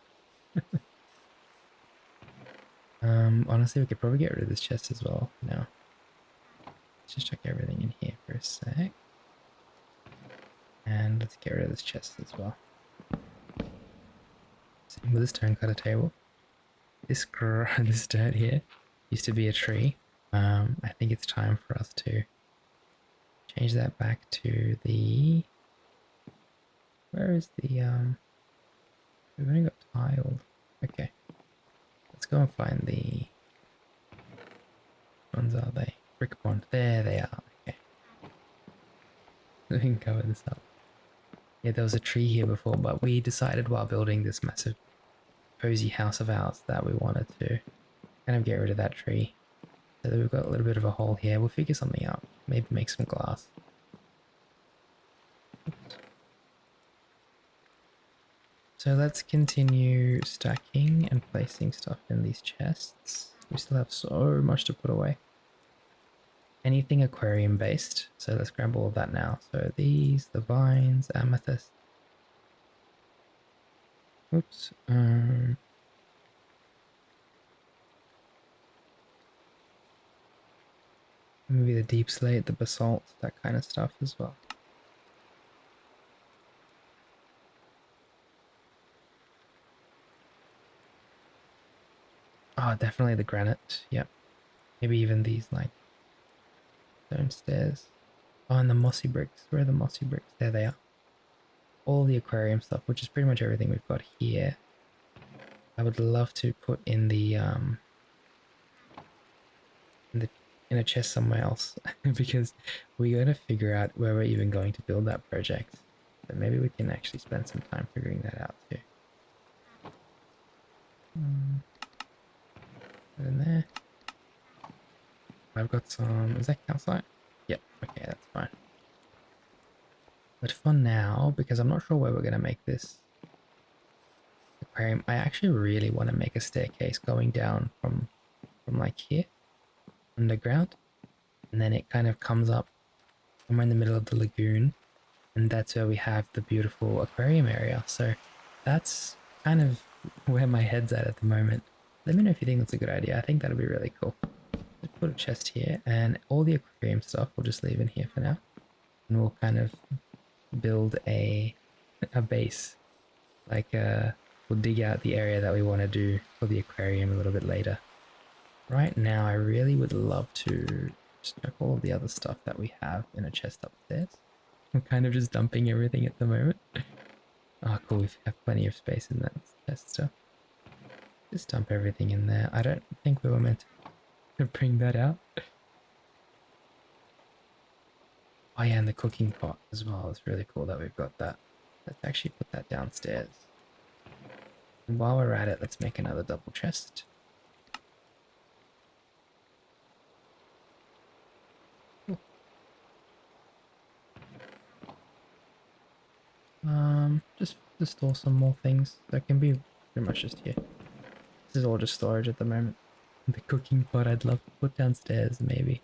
Honestly, we could probably get rid of this chest as well now. Let's just check everything in here for a sec. And let's get rid of this chest as well. Same with the stonecutter table. This this dirt here used to be a tree. I think it's time for us to change that back to the... Where is the... We've only got tiled. Okay. Let's go and find the... Which ones are they? Brick pond. There they are. Okay. We can cover this up. Yeah, there was a tree here before, but we decided while building this massive cozy house of ours that we wanted to kind of get rid of that tree. So that we've got a little bit of a hole here. We'll figure something out. Maybe make some glass. Oops. So let's continue stacking and placing stuff in these chests. We still have so much to put away. Anything aquarium based. So let's grab all of that now. So these, the vines, amethyst. Oops. Maybe the deep slate, the basalt, that kind of stuff as well. Oh, definitely the granite. Yep. Maybe even these like stone stairs. Oh, and the mossy bricks. Where are the mossy bricks? There they are. All the aquarium stuff, which is pretty much everything we've got here. I would love to put in the in a chest somewhere else because we got to figure out where we're even going to build that project. But maybe we can actually spend some time figuring that out too. Put in there. I've got some... Is that calcite? Yep. Okay, that's fine. But for now, because I'm not sure where we're going to make this aquarium, I actually really want to make a staircase going down from like here, underground, and then it kind of comes up somewhere in the middle of the lagoon, and that's where we have the beautiful aquarium area. So that's kind of where my head's at the moment. Let me know if you think that's a good idea. I think that'll be really cool. Let's put a chest here, and all the aquarium stuff we'll just leave in here for now, and we'll kind of build a base. Like we'll dig out the area that we want to do for the aquarium a little bit later. Right now, I really would love to stuck all of the other stuff that we have in a chest upstairs. I'm kind of just dumping everything at the moment. Oh, cool. We have plenty of space in that chest stuff. Just dump everything in there. I don't think we were meant to bring that out. Oh yeah, and the cooking pot as well. It's really cool that we've got that. Let's actually put that downstairs. And while we're at it, let's make another double chest. Just to store some more things. That can be pretty much just here. This is all just storage at the moment. The cooking pot I'd love to put downstairs maybe.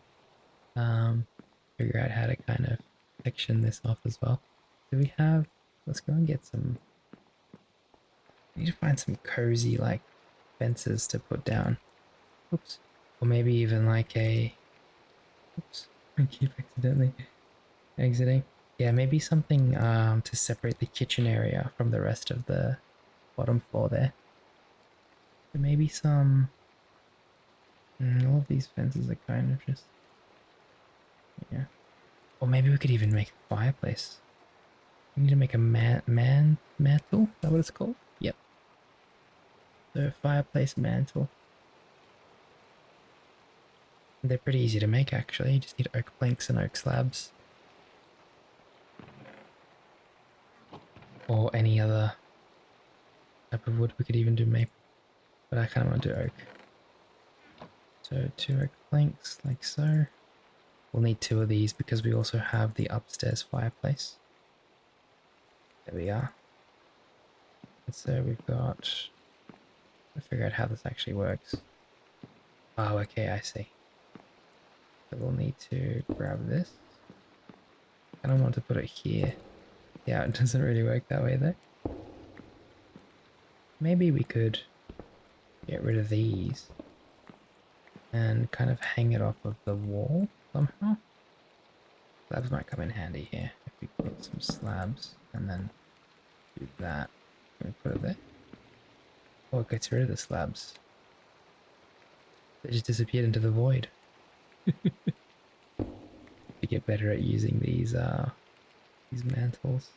Figure out how to kind of section this off as well. Do we have... Let's go and get some... I need to find some cozy like fences to put down. Oops. Or maybe even like a... Oops. I keep accidentally exiting. Yeah, maybe something to separate the kitchen area from the rest of the bottom floor there. So maybe some... all of these fences are kind of just... Yeah. Or maybe we could even make a fireplace. We need to make a mantle? Is that what it's called? Yep. So fireplace mantle. They're pretty easy to make actually. You just need oak planks and oak slabs. Or any other type of wood. We could even do maple. But I kind of want to do oak. So 2 oak planks like so. We'll need 2 of these because we also have the upstairs fireplace. There we are. And so we've got... I'll figure out how this actually works. Oh, okay, I see. So we'll need to grab this. I don't want to put it here. Yeah, it doesn't really work that way though. Maybe we could get rid of these and kind of hang it off of the wall somehow. Slabs might come in handy here if we put some slabs and then do that. Can we put it there? Oh, it gets rid of the slabs. They just disappeared into the void. To get better at using these mantles.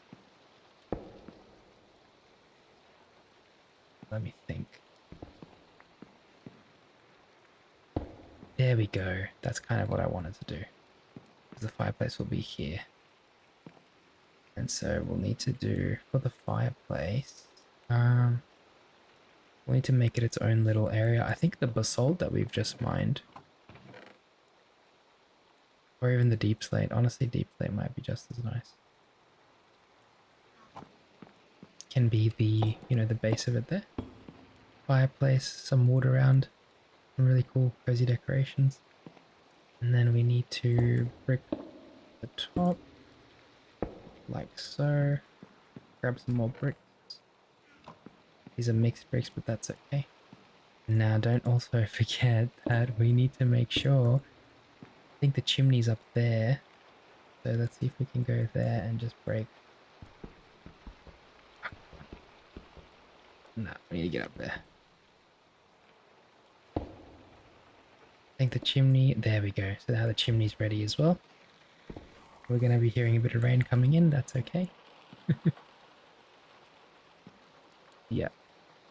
Let me think. There we go. That's kind of what I wanted to do. The fireplace will be here. And so we'll need to do for the fireplace. We'll need to make it its own little area. I think the basalt that we've just mined, or even the deep slate. Honestly, deep slate might be just as nice. Can be the, you know, the base of it there. Fireplace, some wood around, some really cool cozy decorations. And then we need to brick the top, like so. Grab some more bricks. These are mixed bricks, but that's okay. Now, don't also forget that we need to make sure, I think the chimney's up there. So let's see if we can go there and just break. No, we need to get up there. I think the chimney, there we go. So now the chimney's ready as well. We're going to be hearing a bit of rain coming in, that's okay. Yeah.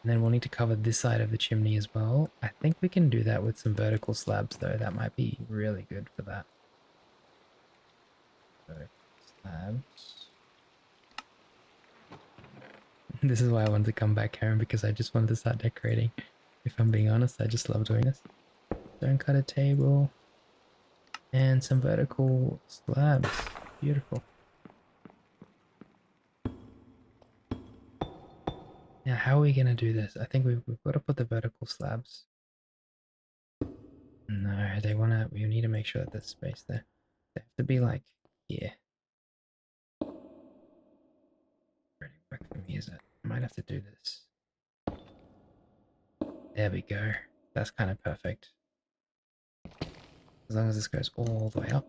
And then we'll need to cover this side of the chimney as well. I think we can do that with some vertical slabs though. That might be really good for that. Vertical slabs. This is why I wanted to come back home, because I just wanted to start decorating. If I'm being honest, I just love doing this. Stone cutter table. And some vertical slabs. Beautiful. Now, how are we going to do this? I think we've got to put the vertical slabs. No, we need to make sure that there's space there. They have to be like here. Really work for me, is it? I might have to do this. There we go. That's kind of perfect. As long as this goes all the way up.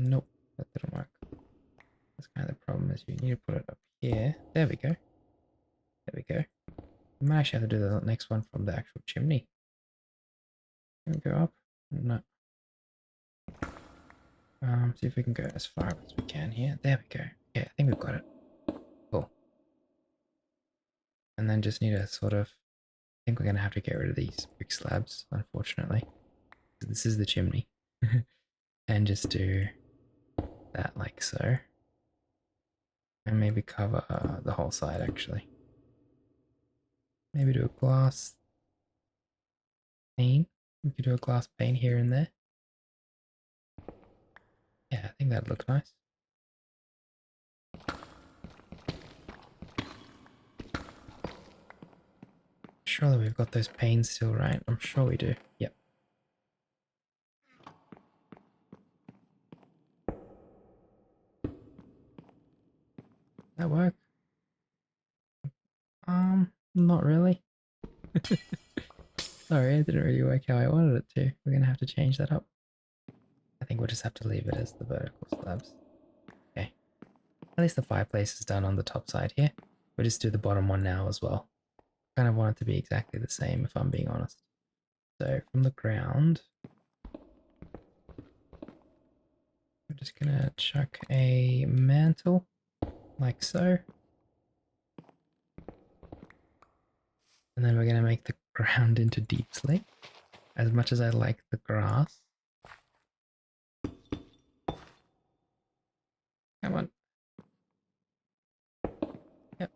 Nope, that didn't work. That's kind of the problem, is you need to put it up here. There we go. There we go. We might actually have to do the next one from the actual chimney. Can we go up? No. See if we can go as far up as we can here. There we go. Yeah, I think we've got it. Cool. And then just need to sort of, I think we're going to have to get rid of these brick slabs, unfortunately. This is the chimney. And just do that like so. And maybe cover the whole side actually. Maybe do a glass pane. We could do a glass pane here and there. Yeah, I think that'd look nice. Surely we've got those panes still, right? I'm sure we do. Yep. That work? Not really. Sorry, it didn't really work how I wanted it to. We're gonna have to change that up. I think we'll just have to leave it as the vertical slabs. Okay. At least the fireplace is done on the top side here. We'll just do the bottom one now as well. Kind of want it to be exactly the same, if I'm being honest. So from the ground, we're just gonna chuck a mantle like so. And then we're gonna make the ground into deep slate. As much as I like the grass. Come on. Yep.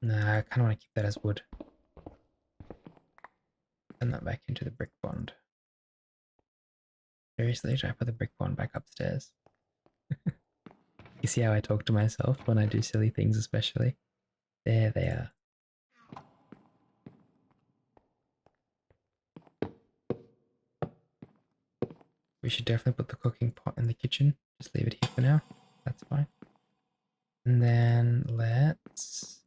Nah, I kind of want to keep that as wood. Turn that back into the brick bond. Seriously, should I put the brick bond back upstairs? You see how I talk to myself when I do silly things, especially? There they are. We should definitely put the cooking pot in the kitchen. Just leave it here for now. That's fine. And then let's...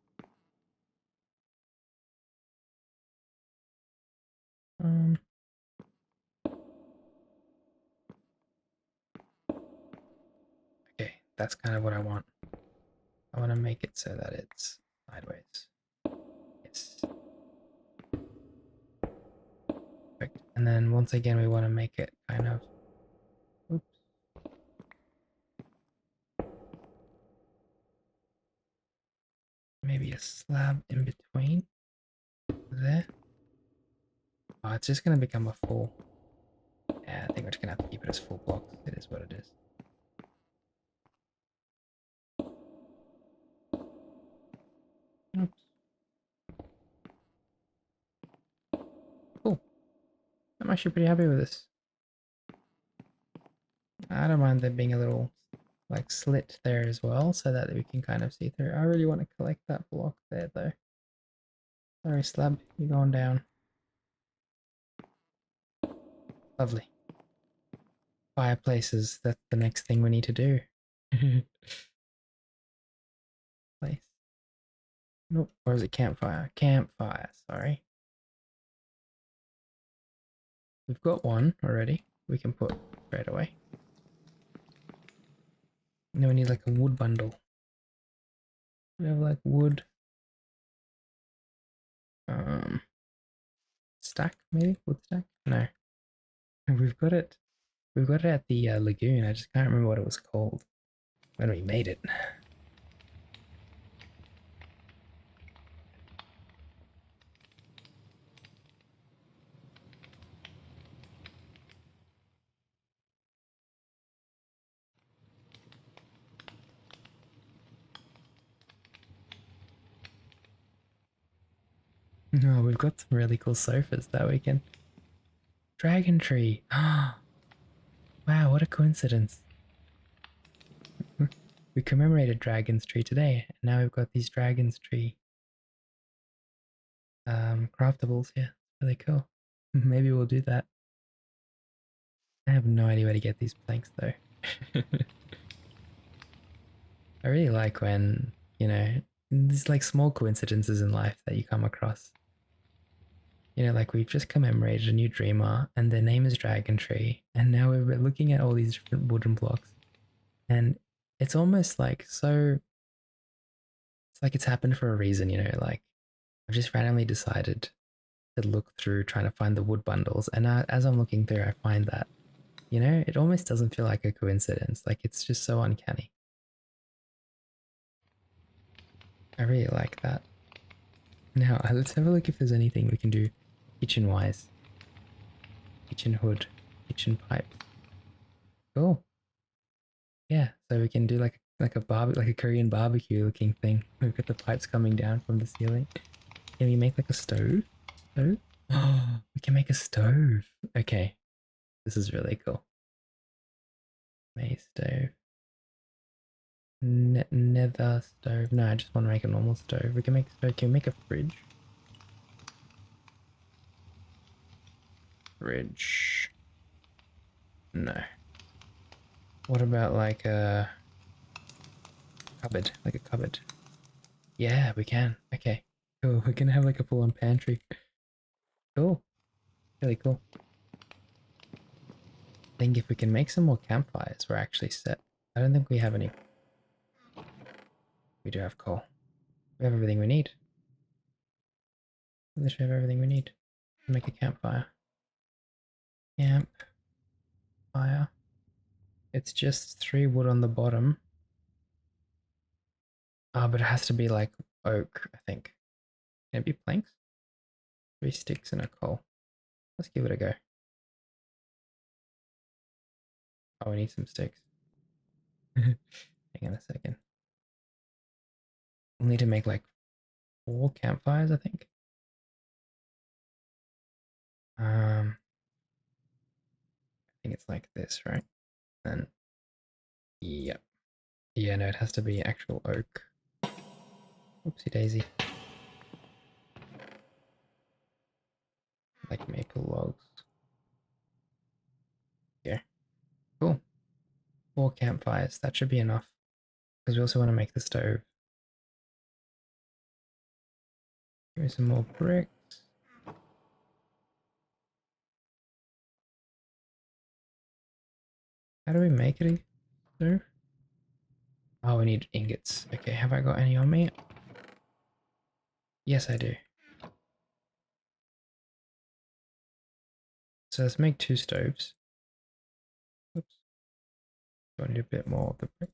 Okay, that's kind of what I want. I want to make it so that it's sideways. Yes. Perfect. And then once again, we want to make it kind of... Oops. Maybe a slab in between. There. Oh, it's just going to become a full... Yeah, I think we're just going to have to keep it as full blocks. It is what it is. Oops. Cool. I'm actually pretty happy with this. I don't mind there being a little like slit there as well so that we can kind of see through. I really want to collect that block there though. Sorry, slab, you're going down. Lovely. Fireplaces, that's the next thing we need to do. Place. Nope, or is it campfire? Campfire, sorry. We've got one already. We can put straight away. And then we need like a wood bundle. We have like wood. Stack maybe? Wood stack? No. We've got it. We've got it at the lagoon. I just can't remember what it was called when we made it. Oh, we've got some really cool sofas that we can... Dragon tree! Wow, what a coincidence. We commemorated Dragon's Tree today, and now we've got these Dragon's Tree craftables here. Really cool. Maybe we'll do that. I have no idea where to get these planks though. I really like when, you know, there's like small coincidences in life that you come across. You know, like we've just commemorated a new dreamer and their name is Dragon Tree, and now we're looking at all these different wooden blocks. And it's almost like so, it's like it's happened for a reason, you know, like I've just randomly decided to look through trying to find the wood bundles. And as I'm looking through, I find that, you know, it almost doesn't feel like a coincidence. Like it's just so uncanny. I really like that. Now, let's have a look if there's anything we can do kitchen-wise. Kitchen hood, kitchen pipe. Cool. Yeah, so we can do like a Korean barbecue looking thing. We've got the pipes coming down from the ceiling. Can we make like a stove? Stove? Oh, we can make a stove. Okay, this is really cool. Maze stove. Nether stove. No, I just want to make a normal stove. We can make a stove. Can we make a fridge? Fridge. No. What about like a cupboard? Like a cupboard. Yeah, we can. Okay. Cool. We can have like a full-on pantry. Cool. Really cool. I think if we can make some more campfires, we're actually set. I don't think we have any. We do have coal. We have everything we need. We literally have everything we need to make a campfire. Campfire. It's just 3 wood on the bottom. But it has to be like oak, I think. Can it be planks? 3 sticks and a coal. Let's give it a go. Oh, we need some sticks. Hang on a second. We'll need to make like 4 campfires, I think. I think it's like this, right? And yep. Yeah, no, it has to be actual oak. Oopsie daisy. Like maple logs. Yeah, cool. 4 campfires, that should be enough. Because we also want to make the stove. Give me some more bricks. How do we make it a stove? Oh, we need ingots. Okay, have I got any on me? Yes, I do. So let's make 2 stoves. Oops. Do I need a bit more of the bricks?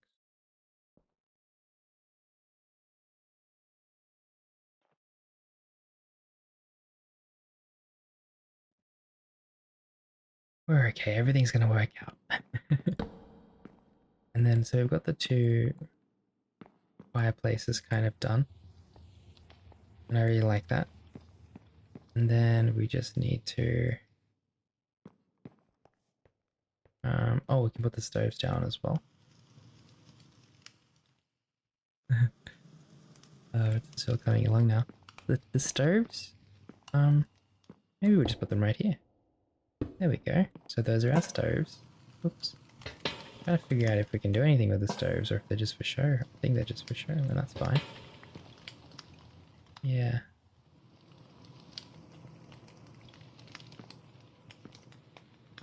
We're okay, everything's gonna work out. And then, so we've got the 2 fireplaces kind of done. And I really like that. And then we just need to... oh, we can put the stoves down as well. It's still coming along now. The stoves? Maybe we'll just put them right here. There we go. So those are our stoves. Oops. Trying to figure out if we can do anything with the stoves or if they're just for show. I think they're just for show, and that's fine. Yeah.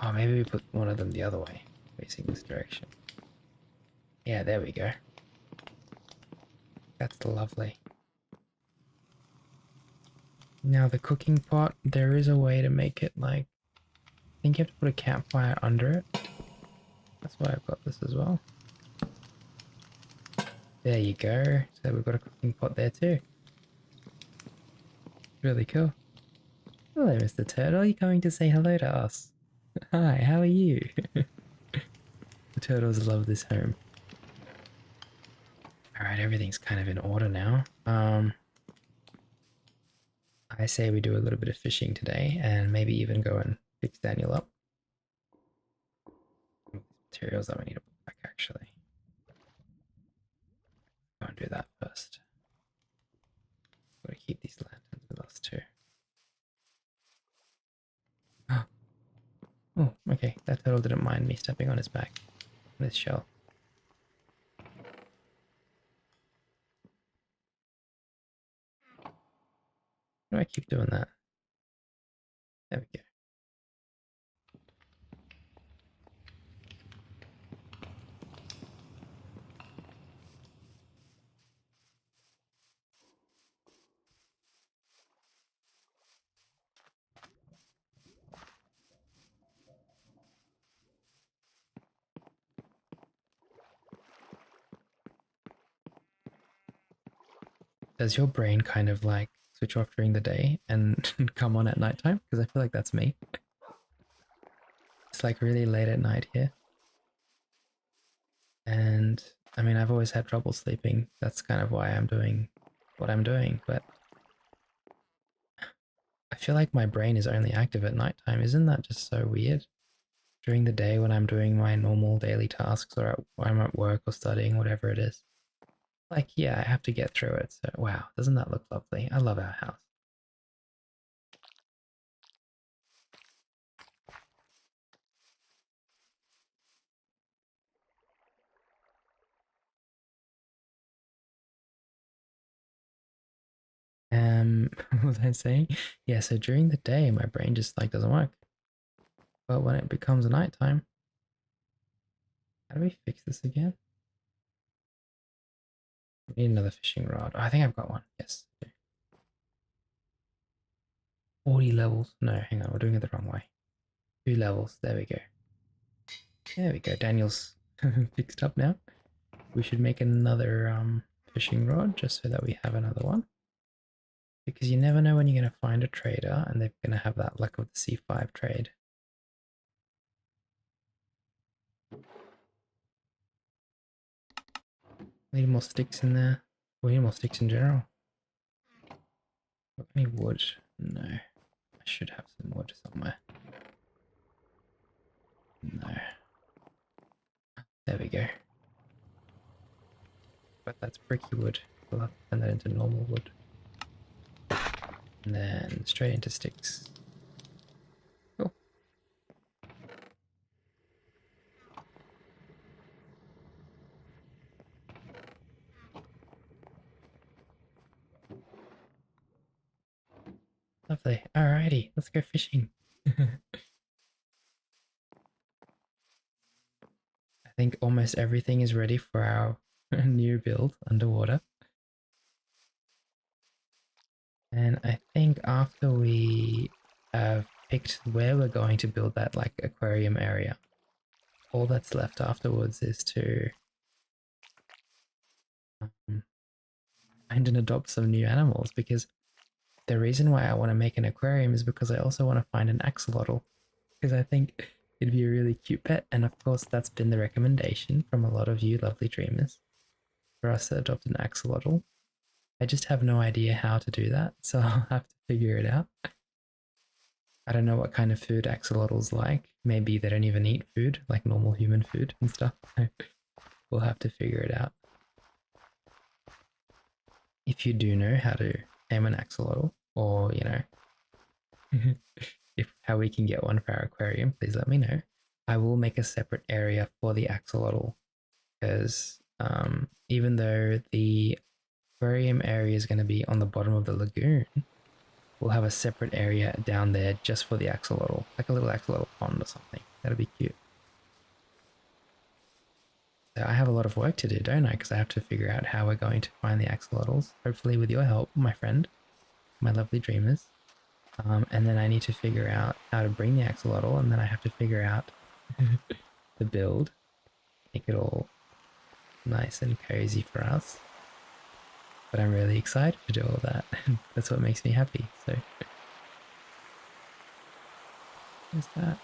Oh, maybe we put one of them the other way, facing this direction. Yeah, there we go. That's lovely. Now the cooking pot, there is a way to make it like... I think you have to put a campfire under it. That's why I've got this as well. There you go. So we've got a cooking pot there too. Really cool. Hello, Mr. Turtle. You coming to say hello to us? Hi, how are you? The turtles love this home. Alright, everything's kind of in order now. I say we do a little bit of fishing today and maybe even go and fix Daniel up. Materials that we need to put back actually. Go and do that first. Gotta keep these lanterns with us too. Oh, okay. That turtle didn't mind me stepping on his back. On his shell. Why do I keep doing that? There we go. Does your brain kind of like switch off during the day and come on at nighttime? Because I feel like that's me. It's like really late at night here. And I mean, I've always had trouble sleeping. That's kind of why I'm doing what I'm doing. But I feel like my brain is only active at nighttime. Isn't that just so weird? During the day when I'm doing my normal daily tasks or I'm at work or studying, whatever it is. Like, yeah, I have to get through it. So, wow, doesn't that look lovely? I love our house. What was I saying? Yeah, so during the day, my brain just like doesn't work. But when it becomes nighttime, how do we fix this again? We need another fishing rod. Oh, I think I've got one. Yes. 40 levels. No, hang on, we're doing it the wrong way. 2 levels. There we go. There we go. Daniel's fixed up now. We should make another fishing rod just so that we have another one. Because you never know when you're going to find a trader and they're going to have that luck of the C5 trade. We need more sticks in there. We need more sticks in general. Got any wood? No. I should have some wood somewhere. No. There we go. but that's bricky wood. We'll have to turn that into normal wood. And then straight into sticks. Cool. Lovely. Alrighty, let's go fishing. I think almost everything is ready for our new build underwater. And I think after we have picked where we're going to build that like aquarium area, all that's left afterwards is to find and adopt some new animals, because the reason why I want to make an aquarium is because I also want to find an axolotl, because I think it'd be a really cute pet. And of course, that's been the recommendation from a lot of you lovely dreamers for us to adopt an axolotl. I just have no idea how to do that, so I'll have to figure it out. I don't know what kind of food axolotls like. Maybe they don't even eat food, like normal human food and stuff. We'll have to figure it out. If you do know how to tame an axolotl, or, you know, if how we can get one for our aquarium, please let me know. I will make a separate area for the axolotl, because even though the aquarium area is going to be on the bottom of the lagoon, we'll have a separate area down there just for the axolotl, like a little axolotl pond or something. That'll be cute. So I have a lot of work to do, don't I? Because I have to figure out how we're going to find the axolotls, hopefully with your help, my friend, my lovely dreamers. And then I need to figure out how to bring the axolotl, and then I have to figure out the build, make it all nice and cozy for us. But I'm really excited to do all that. That's what makes me happy. So, what's that?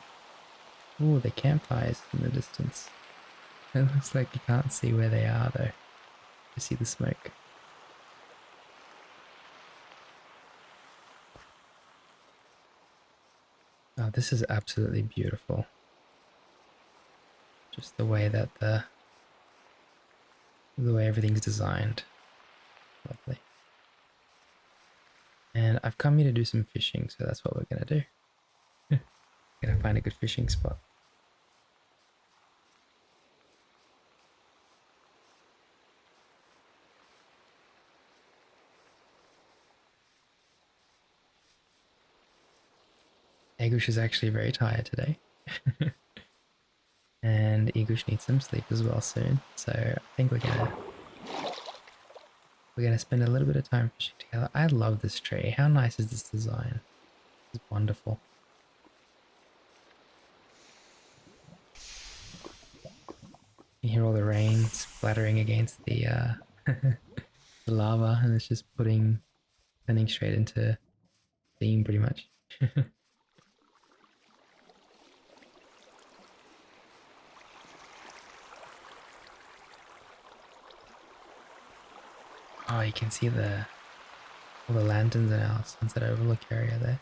Oh, the campfires in the distance. It looks like you can't see where they are though. You see the smoke. Oh, this is absolutely beautiful. Just the way that the way everything's designed. Lovely. And I've come here to do some fishing, so that's what we're gonna do. Gonna find a good fishing spot. Egush is actually very tired today. And Egush needs some sleep as well soon. So I think we're gonna spend a little bit of time fishing together. I love this tree. How nice is this design? It's wonderful. You hear all the rain splattering against the the lava, and it's just turning straight into steam pretty much. Oh, you can see all the lanterns in our sunset overlook area there.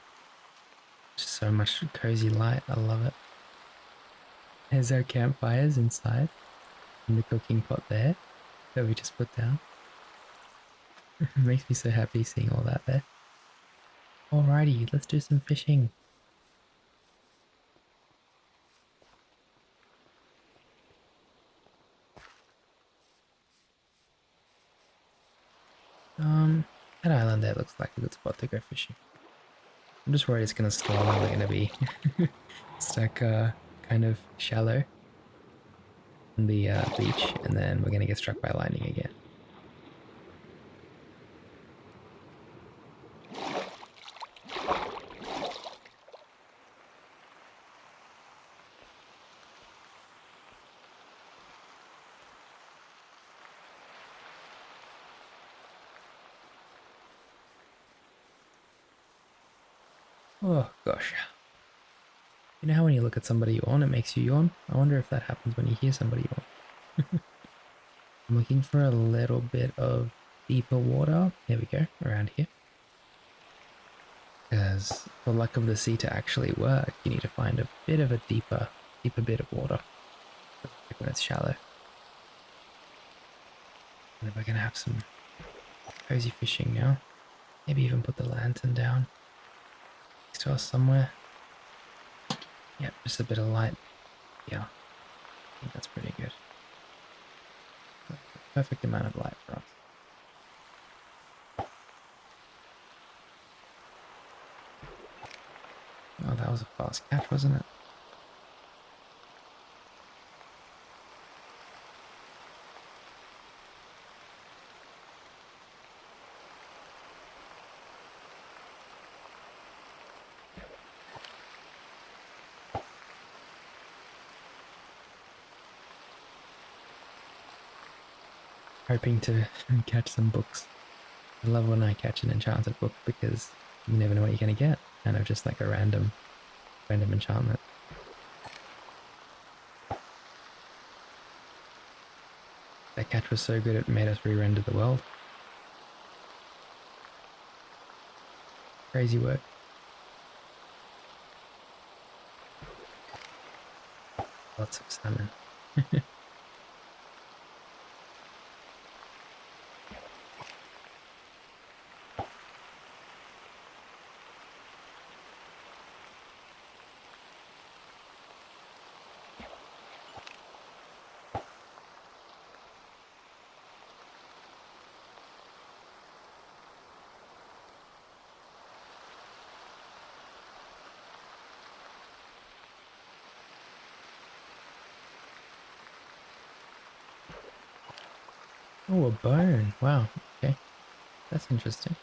Just so much cozy light. I love it. There's our campfires inside, and the cooking pot there that we just put down. It makes me so happy seeing all that there. Alrighty, let's do some fishing. That island there looks like a good spot to go fishing. I'm just worried it's gonna storm and we're gonna be stuck kind of shallow on the beach, and then we're gonna get struck by lightning again. Oh gosh. You know how when you look at somebody yawn, it makes you yawn? I wonder if that happens when you hear somebody yawn. I'm looking for a little bit of deeper water. There we go, around here. Because for luck of the sea to actually work, you need to find a bit of a deeper bit of water. Like when it's shallow. And we're gonna have some cozy fishing now. Maybe even put the lantern down next to us somewhere. Yep, just a bit of light. Yeah, I think that's pretty good. That's the perfect amount of light for us. Oh, that was a fast catch, wasn't it? Hoping to catch some books. I love when I catch an enchanted book because you never know what you're going to get. Kind of just like a random enchantment. That catch was so good it made us re-render the world. Crazy work. Lots of salmon. Oh, a bone. Wow. Okay. That's interesting.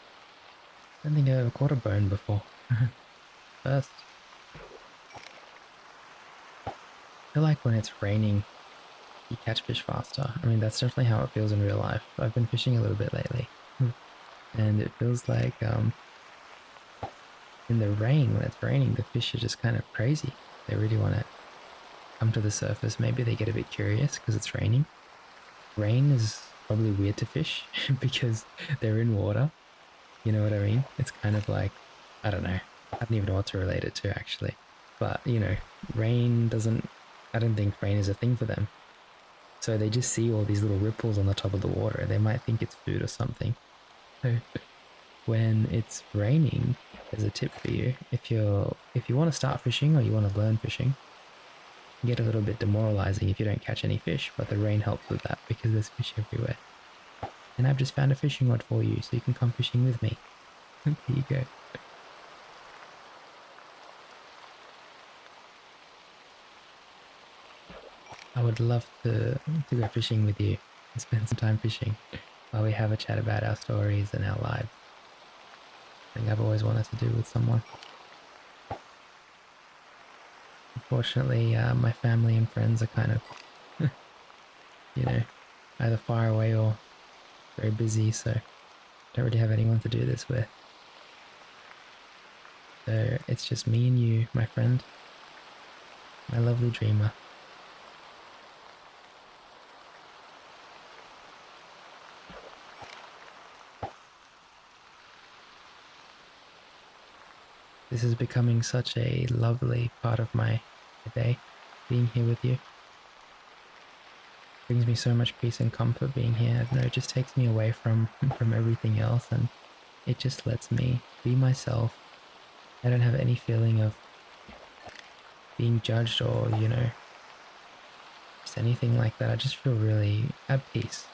I don't think I've ever caught a bone before. First. I feel like when it's raining, you catch fish faster. I mean, that's definitely how it feels in real life. I've been fishing a little bit lately. And it feels like in the rain, when it's raining, the fish are just kind of crazy. They really want to come to the surface. Maybe they get a bit curious because it's raining. Rain is probably weird to fish because they're in water. You know what I mean? It's kind of like, I don't know. I don't even know what to relate it to actually. But, you know, rain doesn't, I don't think rain is a thing for them. So they just see all these little ripples on the top of the water. They might think it's food or something. So when it's raining, there's a tip for you. If you want to start fishing or you want to learn fishing, it can get a little bit demoralizing if you don't catch any fish, but the rain helps with that because there's fish everywhere. And I've just found a fishing rod for you, so you can come fishing with me. There you go. I would love to go fishing with you and spend some time fishing while we have a chat about our stories and our lives. Something I've always wanted to do with someone. Unfortunately, my family and friends are kind of, you know, either far away or very busy, so I don't really have anyone to do this with. So it's just me and you, my friend, my lovely dreamer. This is becoming such a lovely part of my day, being here with you. Brings me so much peace and comfort being here. I don't know, it just takes me away from everything else, and it just lets me be myself. I don't have any feeling of being judged or, you know, just anything like that. I just feel really at peace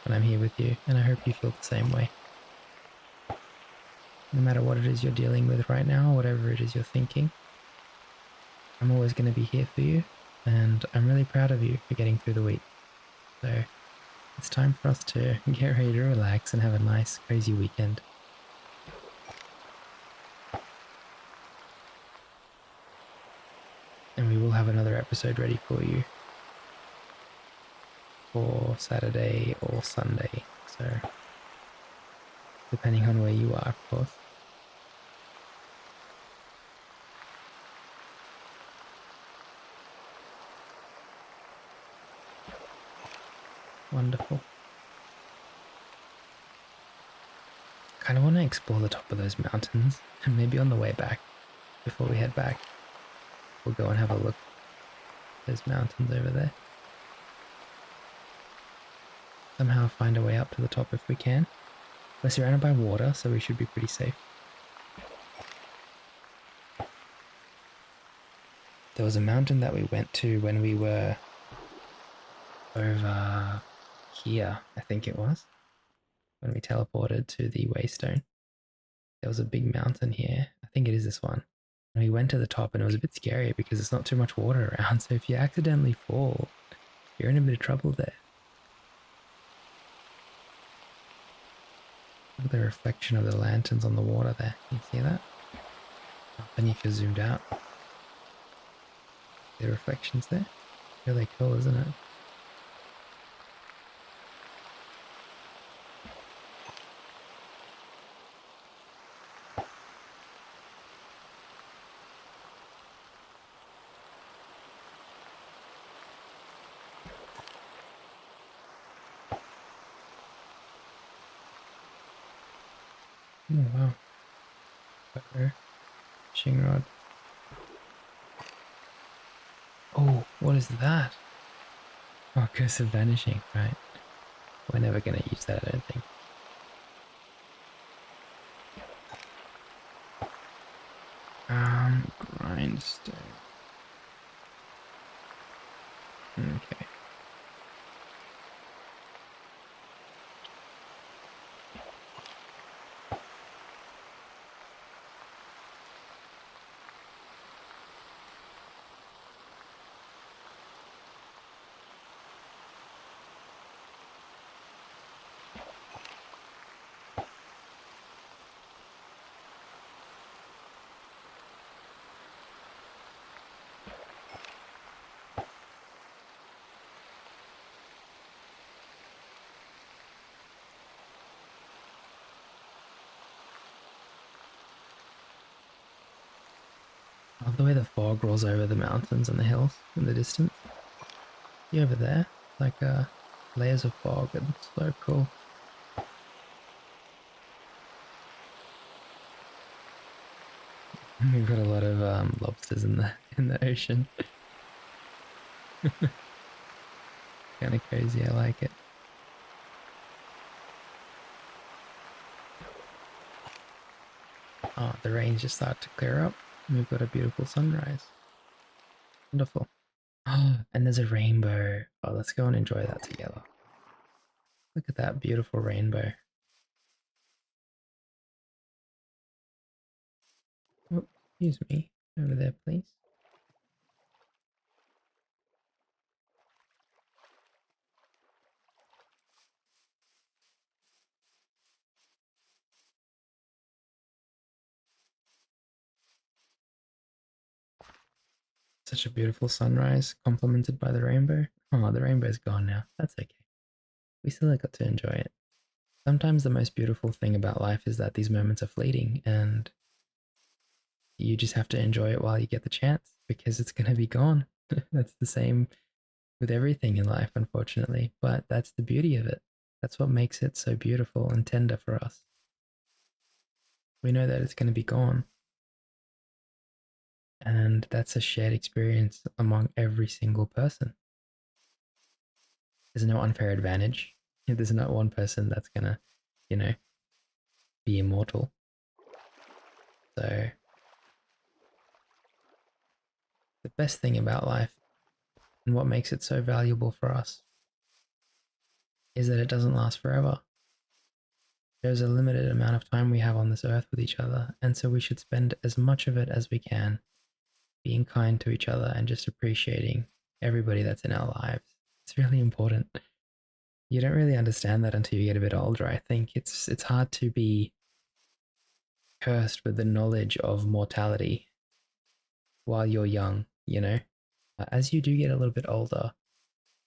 when I'm here with you, and I hope you feel the same way. No matter what it is you're dealing with right now, whatever it is you're thinking, I'm always going to be here for you, and I'm really proud of you for getting through the week. So it's time for us to get ready to relax and have a nice, crazy weekend. And we will have another episode ready for you for Saturday or Sunday, so depending on where you are, of course. Wonderful. Kind of want to explore the top of those mountains, and maybe on the way back, before we head back, we'll go and have a look at those mountains over there. somehow find a way up to the top if we can. We're surrounded by water, so we should be pretty safe. There was a mountain that we went to when we were over here, I think it was, when we teleported to the Waystone. There was a big mountain here. I think it is this one. And we went to the top and it was a bit scary because there's not too much water around. So if you accidentally fall, you're in a bit of trouble there. Look at the reflection of the lanterns on the water there. Can you see that? And if you're zoomed out, the reflections there. Really cool, isn't it? Oh wow. Fishing rod. Oh, what is that? Oh, curse of vanishing, right. We're never going to use that, I don't think. Grindstone. Okay. I love the way the fog rolls over the mountains and the hills in the distance. See over there? Like layers of fog. It looks so cool. We've got a lot of lobsters in the ocean. Kind of crazy. I like it. Oh, the rain's just started to clear up. We've got a beautiful sunrise. Wonderful. Oh, and there's a rainbow. Oh, let's go and enjoy that together. Look at that beautiful rainbow. Oh, excuse me. Over there, please. Such a beautiful sunrise, complemented by the rainbow. Oh, the rainbow's gone now. That's okay. We still got to enjoy it. Sometimes the most beautiful thing about life is that these moments are fleeting and you just have to enjoy it while you get the chance because it's going to be gone. That's the same with everything in life, unfortunately, but that's the beauty of it. That's what makes it so beautiful and tender for us. We know that it's going to be gone. And that's a shared experience among every single person. There's no unfair advantage. There's not one person that's going to, be immortal. So, the best thing about life and what makes it so valuable for us is that it doesn't last forever. There's a limited amount of time we have on this earth with each other, and so we should spend as much of it as we can being kind to each other and just appreciating everybody that's in our lives. It's really important. You don't really understand that until you get a bit older. I think it's hard to be cursed with the knowledge of mortality while you're young, As you do get a little bit older,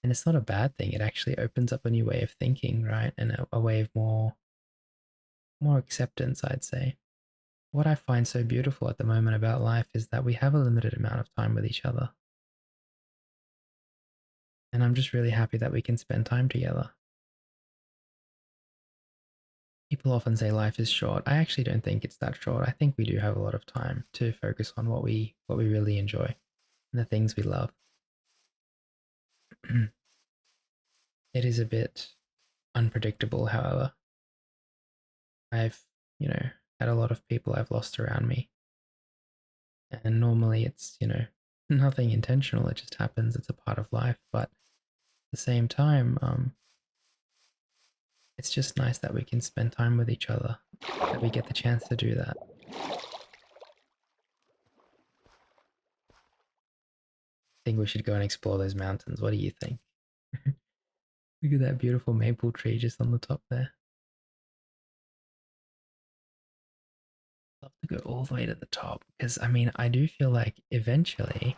and it's not a bad thing, it actually opens up a new way of thinking, right? And a way of more acceptance, I'd say. What I find so beautiful at the moment about life is that we have a limited amount of time with each other. And I'm just really happy that we can spend time together. People often say life is short. I actually don't think it's that short. I think we do have a lot of time to focus on what we really enjoy and the things we love. It is a bit unpredictable, however. I've, had a lot of people I've lost around me. And normally it's, nothing intentional. It just happens. It's a part of life. But at the same time, it's just nice that we can spend time with each other, that we get the chance to do that. I think we should go and explore those mountains. What do you think? Look at that beautiful maple tree just on the top there. I'd love to go all the way to the top because I do feel like eventually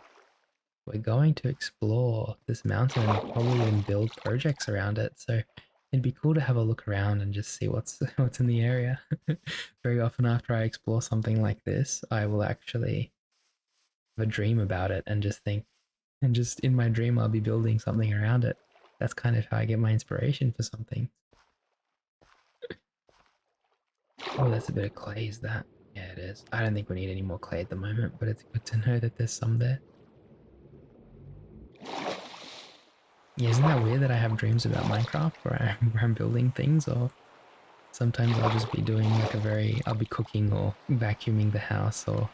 we're going to explore this mountain and probably even build projects around it. So it'd be cool to have a look around and just see what's what's in the area. Very often after I explore something like this, I will actually have a dream about it and just think, and just in my dream I'll be building something around it. That's kind of how I get my inspiration for something. Oh, that's a bit of clay, is that? Yeah, it is. I don't think we need any more clay at the moment, but it's good to know that there's some there. Yeah, isn't that weird that I have dreams about Minecraft where I'm building things, or sometimes I'll just be doing like I'll be cooking or vacuuming the house or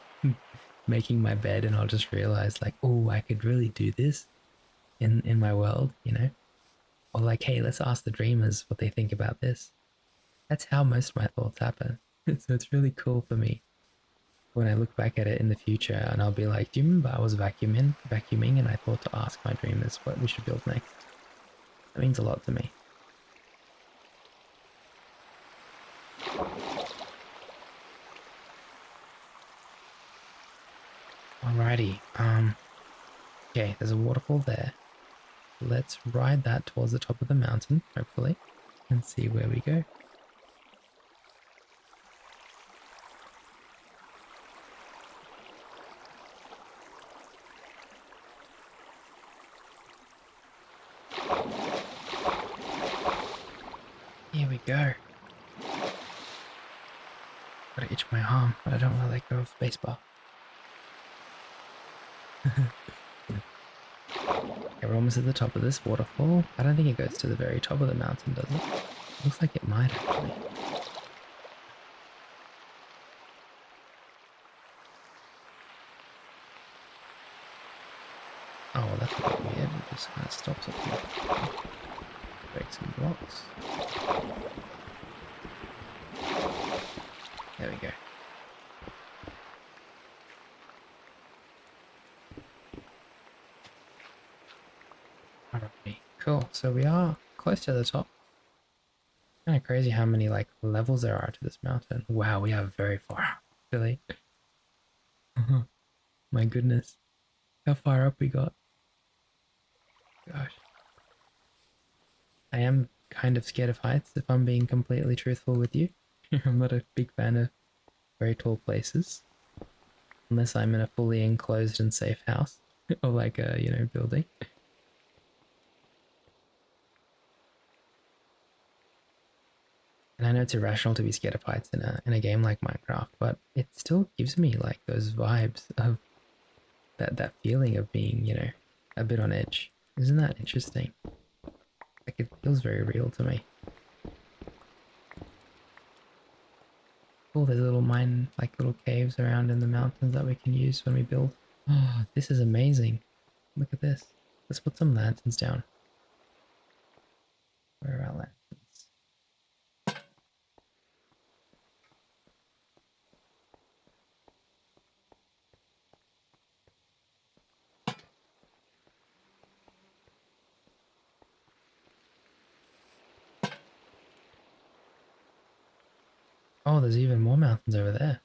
making my bed and I'll just realize like, oh, I could really do this in my world, Or like, hey, let's ask the dreamers what they think about this. That's how most of my thoughts happen. So it's really cool for me when I look back at it in the future and I'll be like, do you remember I was vacuuming and I thought to ask my dreamers what we should build next? That means a lot to me. Alrighty, okay, there's a waterfall there. Let's ride that towards the top of the mountain, hopefully, and see where we go. Here we go. Gotta itch my arm, but I don't want to let go of spacebar. Okay, we're almost at the top of this waterfall. I don't think it goes to the very top of the mountain, does it? Looks like it might actually. Oh, well, that's a bit weird. It just kind of stops up here. Break some blocks. There we go. Alrighty, cool. So we are close to the top. Kind of crazy how many like levels there are to this mountain. Wow, we are very far up, really. My goodness, how far up we got. Gosh. I am kind of scared of heights, if I'm being completely truthful with you. I'm not a big fan of very tall places. Unless I'm in a fully enclosed and safe house. Or like a, building. And I know it's irrational to be scared of heights in a game like Minecraft, but it still gives me like those vibes of that feeling of being, a bit on edge. Isn't that interesting? Like it feels very real to me. Oh, there's little caves around in the mountains that we can use when we build. Oh, this is amazing. Look at this. Let's put some lanterns down. Where are our lanterns? Oh, there's even more mountains over there.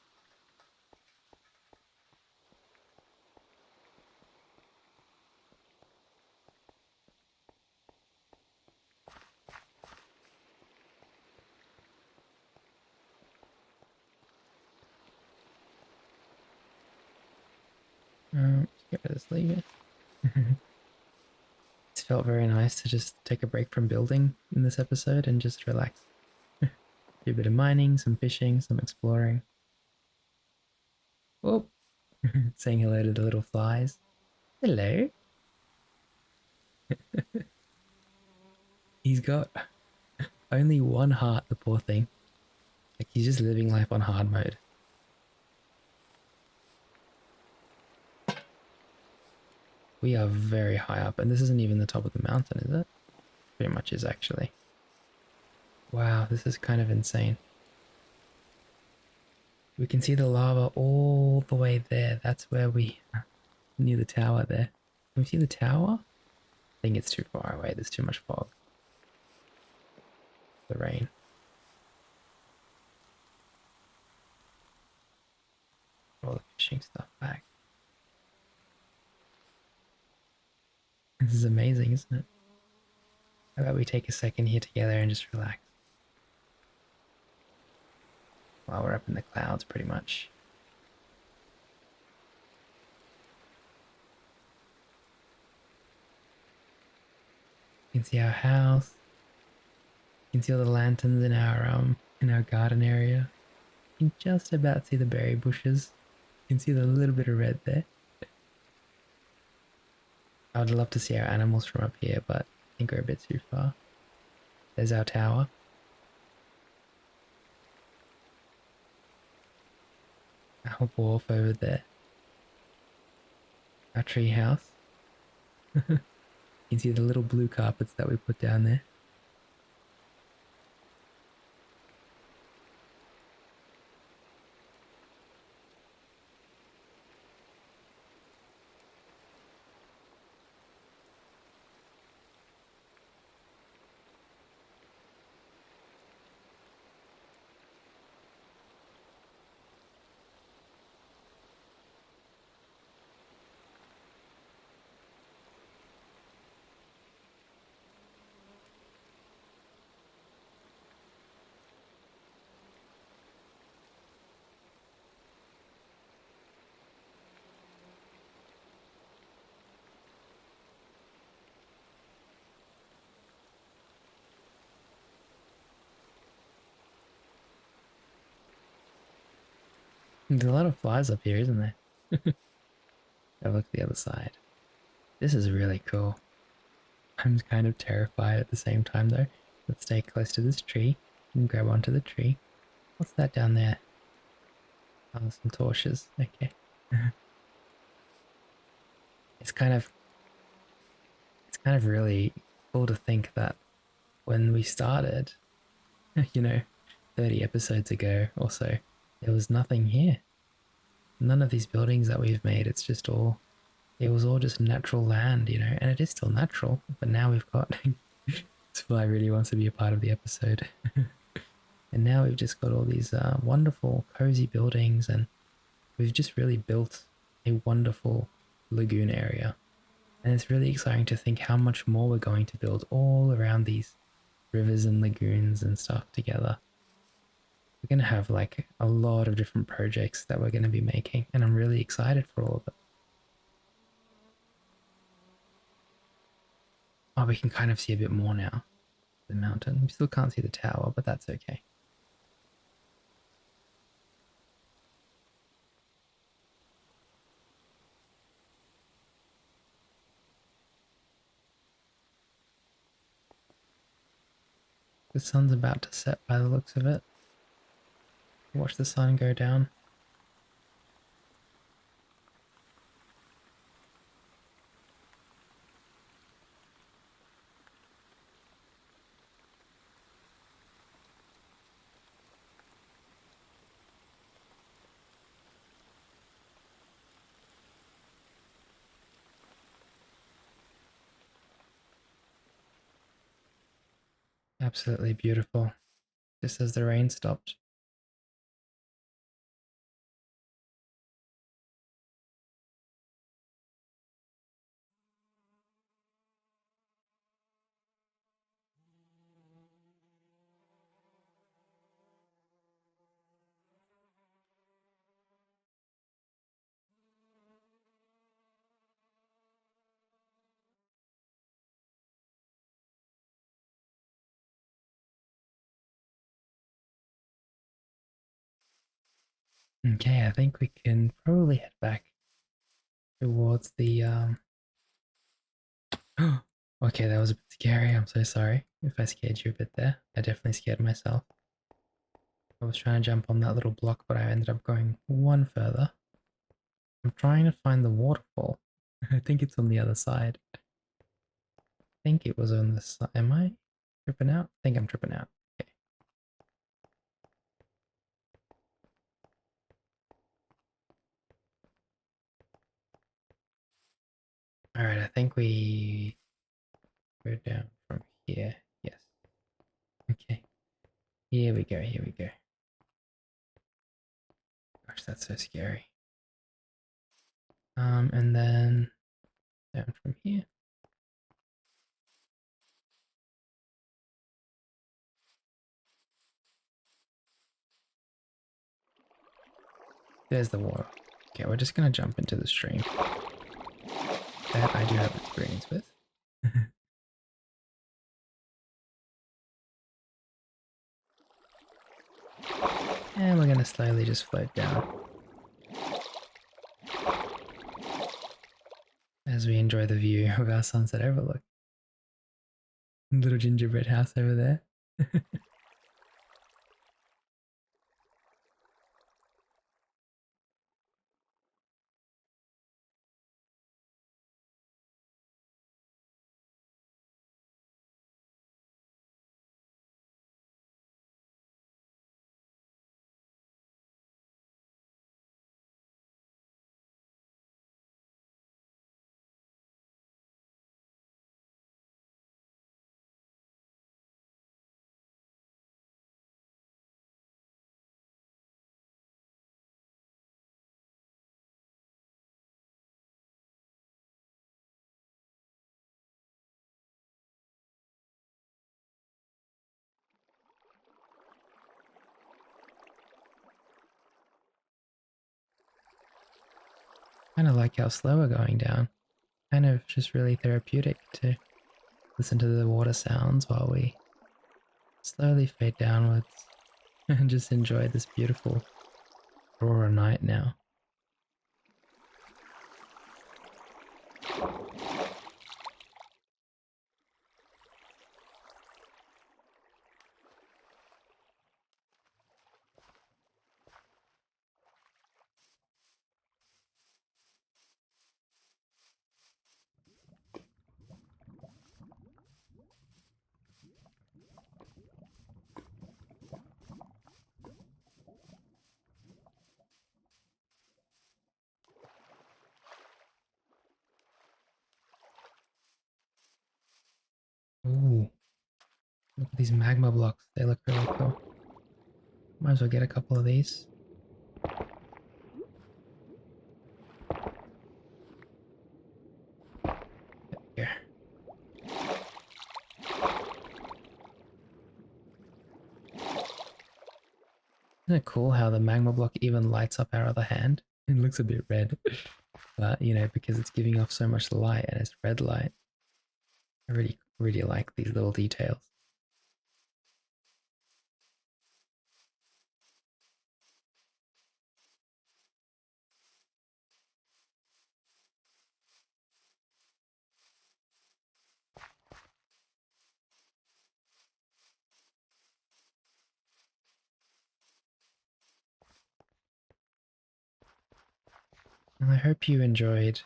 Let's get rid of this lever. It's felt very nice to just take a break from building in this episode and just relax. Do a bit of mining, some fishing, some exploring. Oh, saying hello to the little flies. Hello. He's got Only one heart, the poor thing. Like he's just living life on hard mode. We are very high up, and this isn't even the top of the mountain, is it? Pretty much is, actually. Wow, this is kind of insane. We can see the lava all the way there. That's where we are, near the tower there. Can we see the tower? I think it's too far away. There's too much fog. The rain. All the fishing stuff back. This is amazing, isn't it? How about we take a second here together and just relax? While we're up in the clouds, pretty much. You can see our house. You can see all the lanterns in our garden area. You can just about see the berry bushes. You can see the little bit of red there. I would love to see our animals from up here, but I think we're a bit too far. There's our tower. Our wharf over there. Our tree house. You can see the little blue carpets that we put down there. There's a lot of flies up here, isn't there? Have a look at the other side. This is really cool. I'm kind of terrified at the same time though. Let's stay close to this tree and grab onto the tree. What's that down there? Oh, some torches. Okay. It's kind of really cool to think that when we started, 30 episodes ago or so, there was nothing here. None of these buildings that we've made, it was all just natural land, and it is still natural, but now we've got, this fly really wants to be a part of the episode. And now we've just got all these wonderful cozy buildings, and we've just really built a wonderful lagoon area. And it's really exciting to think how much more we're going to build all around these rivers and lagoons and stuff together. We're going to have like a lot of different projects that we're going to be making, and I'm really excited for all of it. Oh, we can kind of see a bit more now. The mountain. We still can't see the tower, but that's okay. The sun's about to set by the looks of it. Watch the sun go down. Absolutely beautiful. Just as the rain stopped. Okay, I think we can probably head back towards the okay, that was a bit scary. I'm so sorry. if I scared you a bit there. I definitely scared myself. I was trying to jump on that little block, but I ended up going one further. I'm trying to find the waterfall. I think it's on the other side. I think it was on this side. Am I tripping out? I think I'm tripping out. Okay. Alright, I think we go down from here. Yes. Okay. Here we go, here we go. Gosh, that's so scary. And then down from here. There's the water. Okay, we're just gonna jump into the stream. That I do have experience with. And we're gonna slowly just float down as we enjoy the view of our sunset overlook. Little gingerbread house over there. Kind of like how slow we're going down. Kind of just really therapeutic to listen to the water sounds while we slowly fade downwards and just enjoy this beautiful aurora night now. Ooh, look at these magma blocks. They look really cool. Might as well get a couple of these. Here. Isn't it cool how the magma block even lights up our other hand? It looks a bit red, but you know, because it's giving off so much light and it's red light. I really, really like these little details. And I hope you enjoyed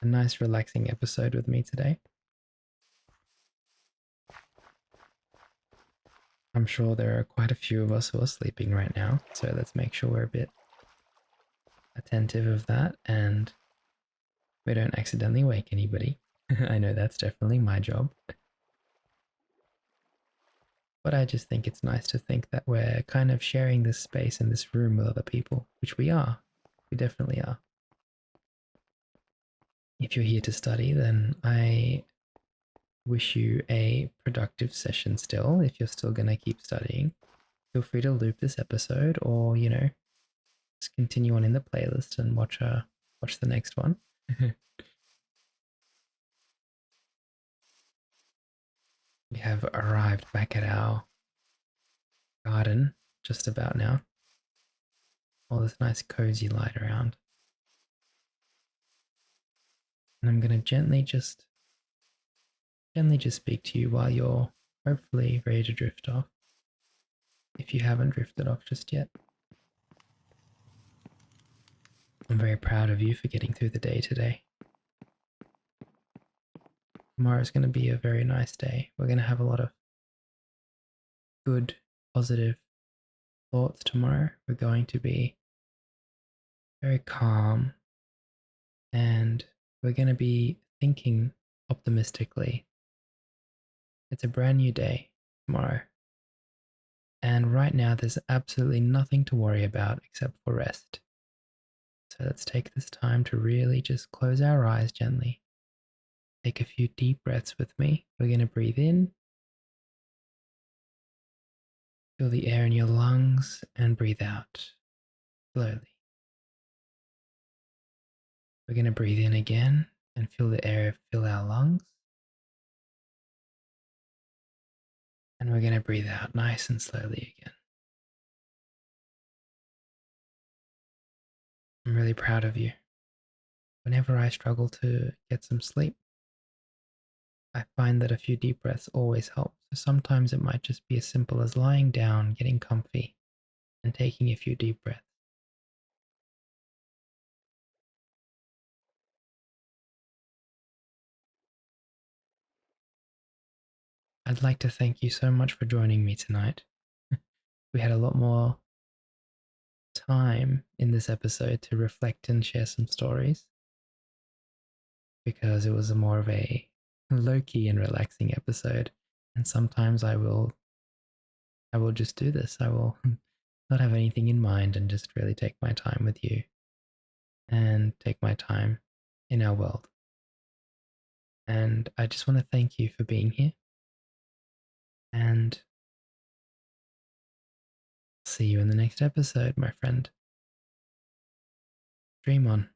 a nice relaxing episode with me today. I'm sure there are quite a few of us who are sleeping right now, so let's make sure we're a bit attentive of that and we don't accidentally wake anybody. I know that's definitely my job. But I just think it's nice to think that we're kind of sharing this space in this room with other people, which we are. We definitely are. If you're here to study, then I wish you a productive session still. If you're still going to keep studying, feel free to loop this episode or, you know, just continue on in the playlist and watch the next one. We have arrived back at our garden just about now. All this nice cozy light around. And I'm going to gently just speak to you while you're hopefully ready to drift off, if you haven't drifted off just yet. I'm very proud of you for getting through the day today. Tomorrow's going to be a very nice day. We're going to have a lot of good, positive thoughts tomorrow. We're going to be very calm, and we're going to be thinking optimistically. It's a brand new day tomorrow. And right now, there's absolutely nothing to worry about except for rest. So let's take this time to really just close our eyes gently. Take a few deep breaths with me. We're going to breathe in, feel the air in your lungs, and breathe out slowly. We're going to breathe in again and feel the air fill our lungs. And we're going to breathe out nice and slowly again. I'm really proud of you. Whenever I struggle to get some sleep, I find that a few deep breaths always help. So sometimes it might just be as simple as lying down, getting comfy, and taking a few deep breaths. I'd like to thank you so much for joining me tonight. We had a lot more time in this episode to reflect and share some stories because it was a more of a low-key and relaxing episode. And sometimes I will just do this. I will not have anything in mind and just really take my time with you and take my time in our world. And I just want to thank you for being here. And see you in the next episode, my friend. Dream on.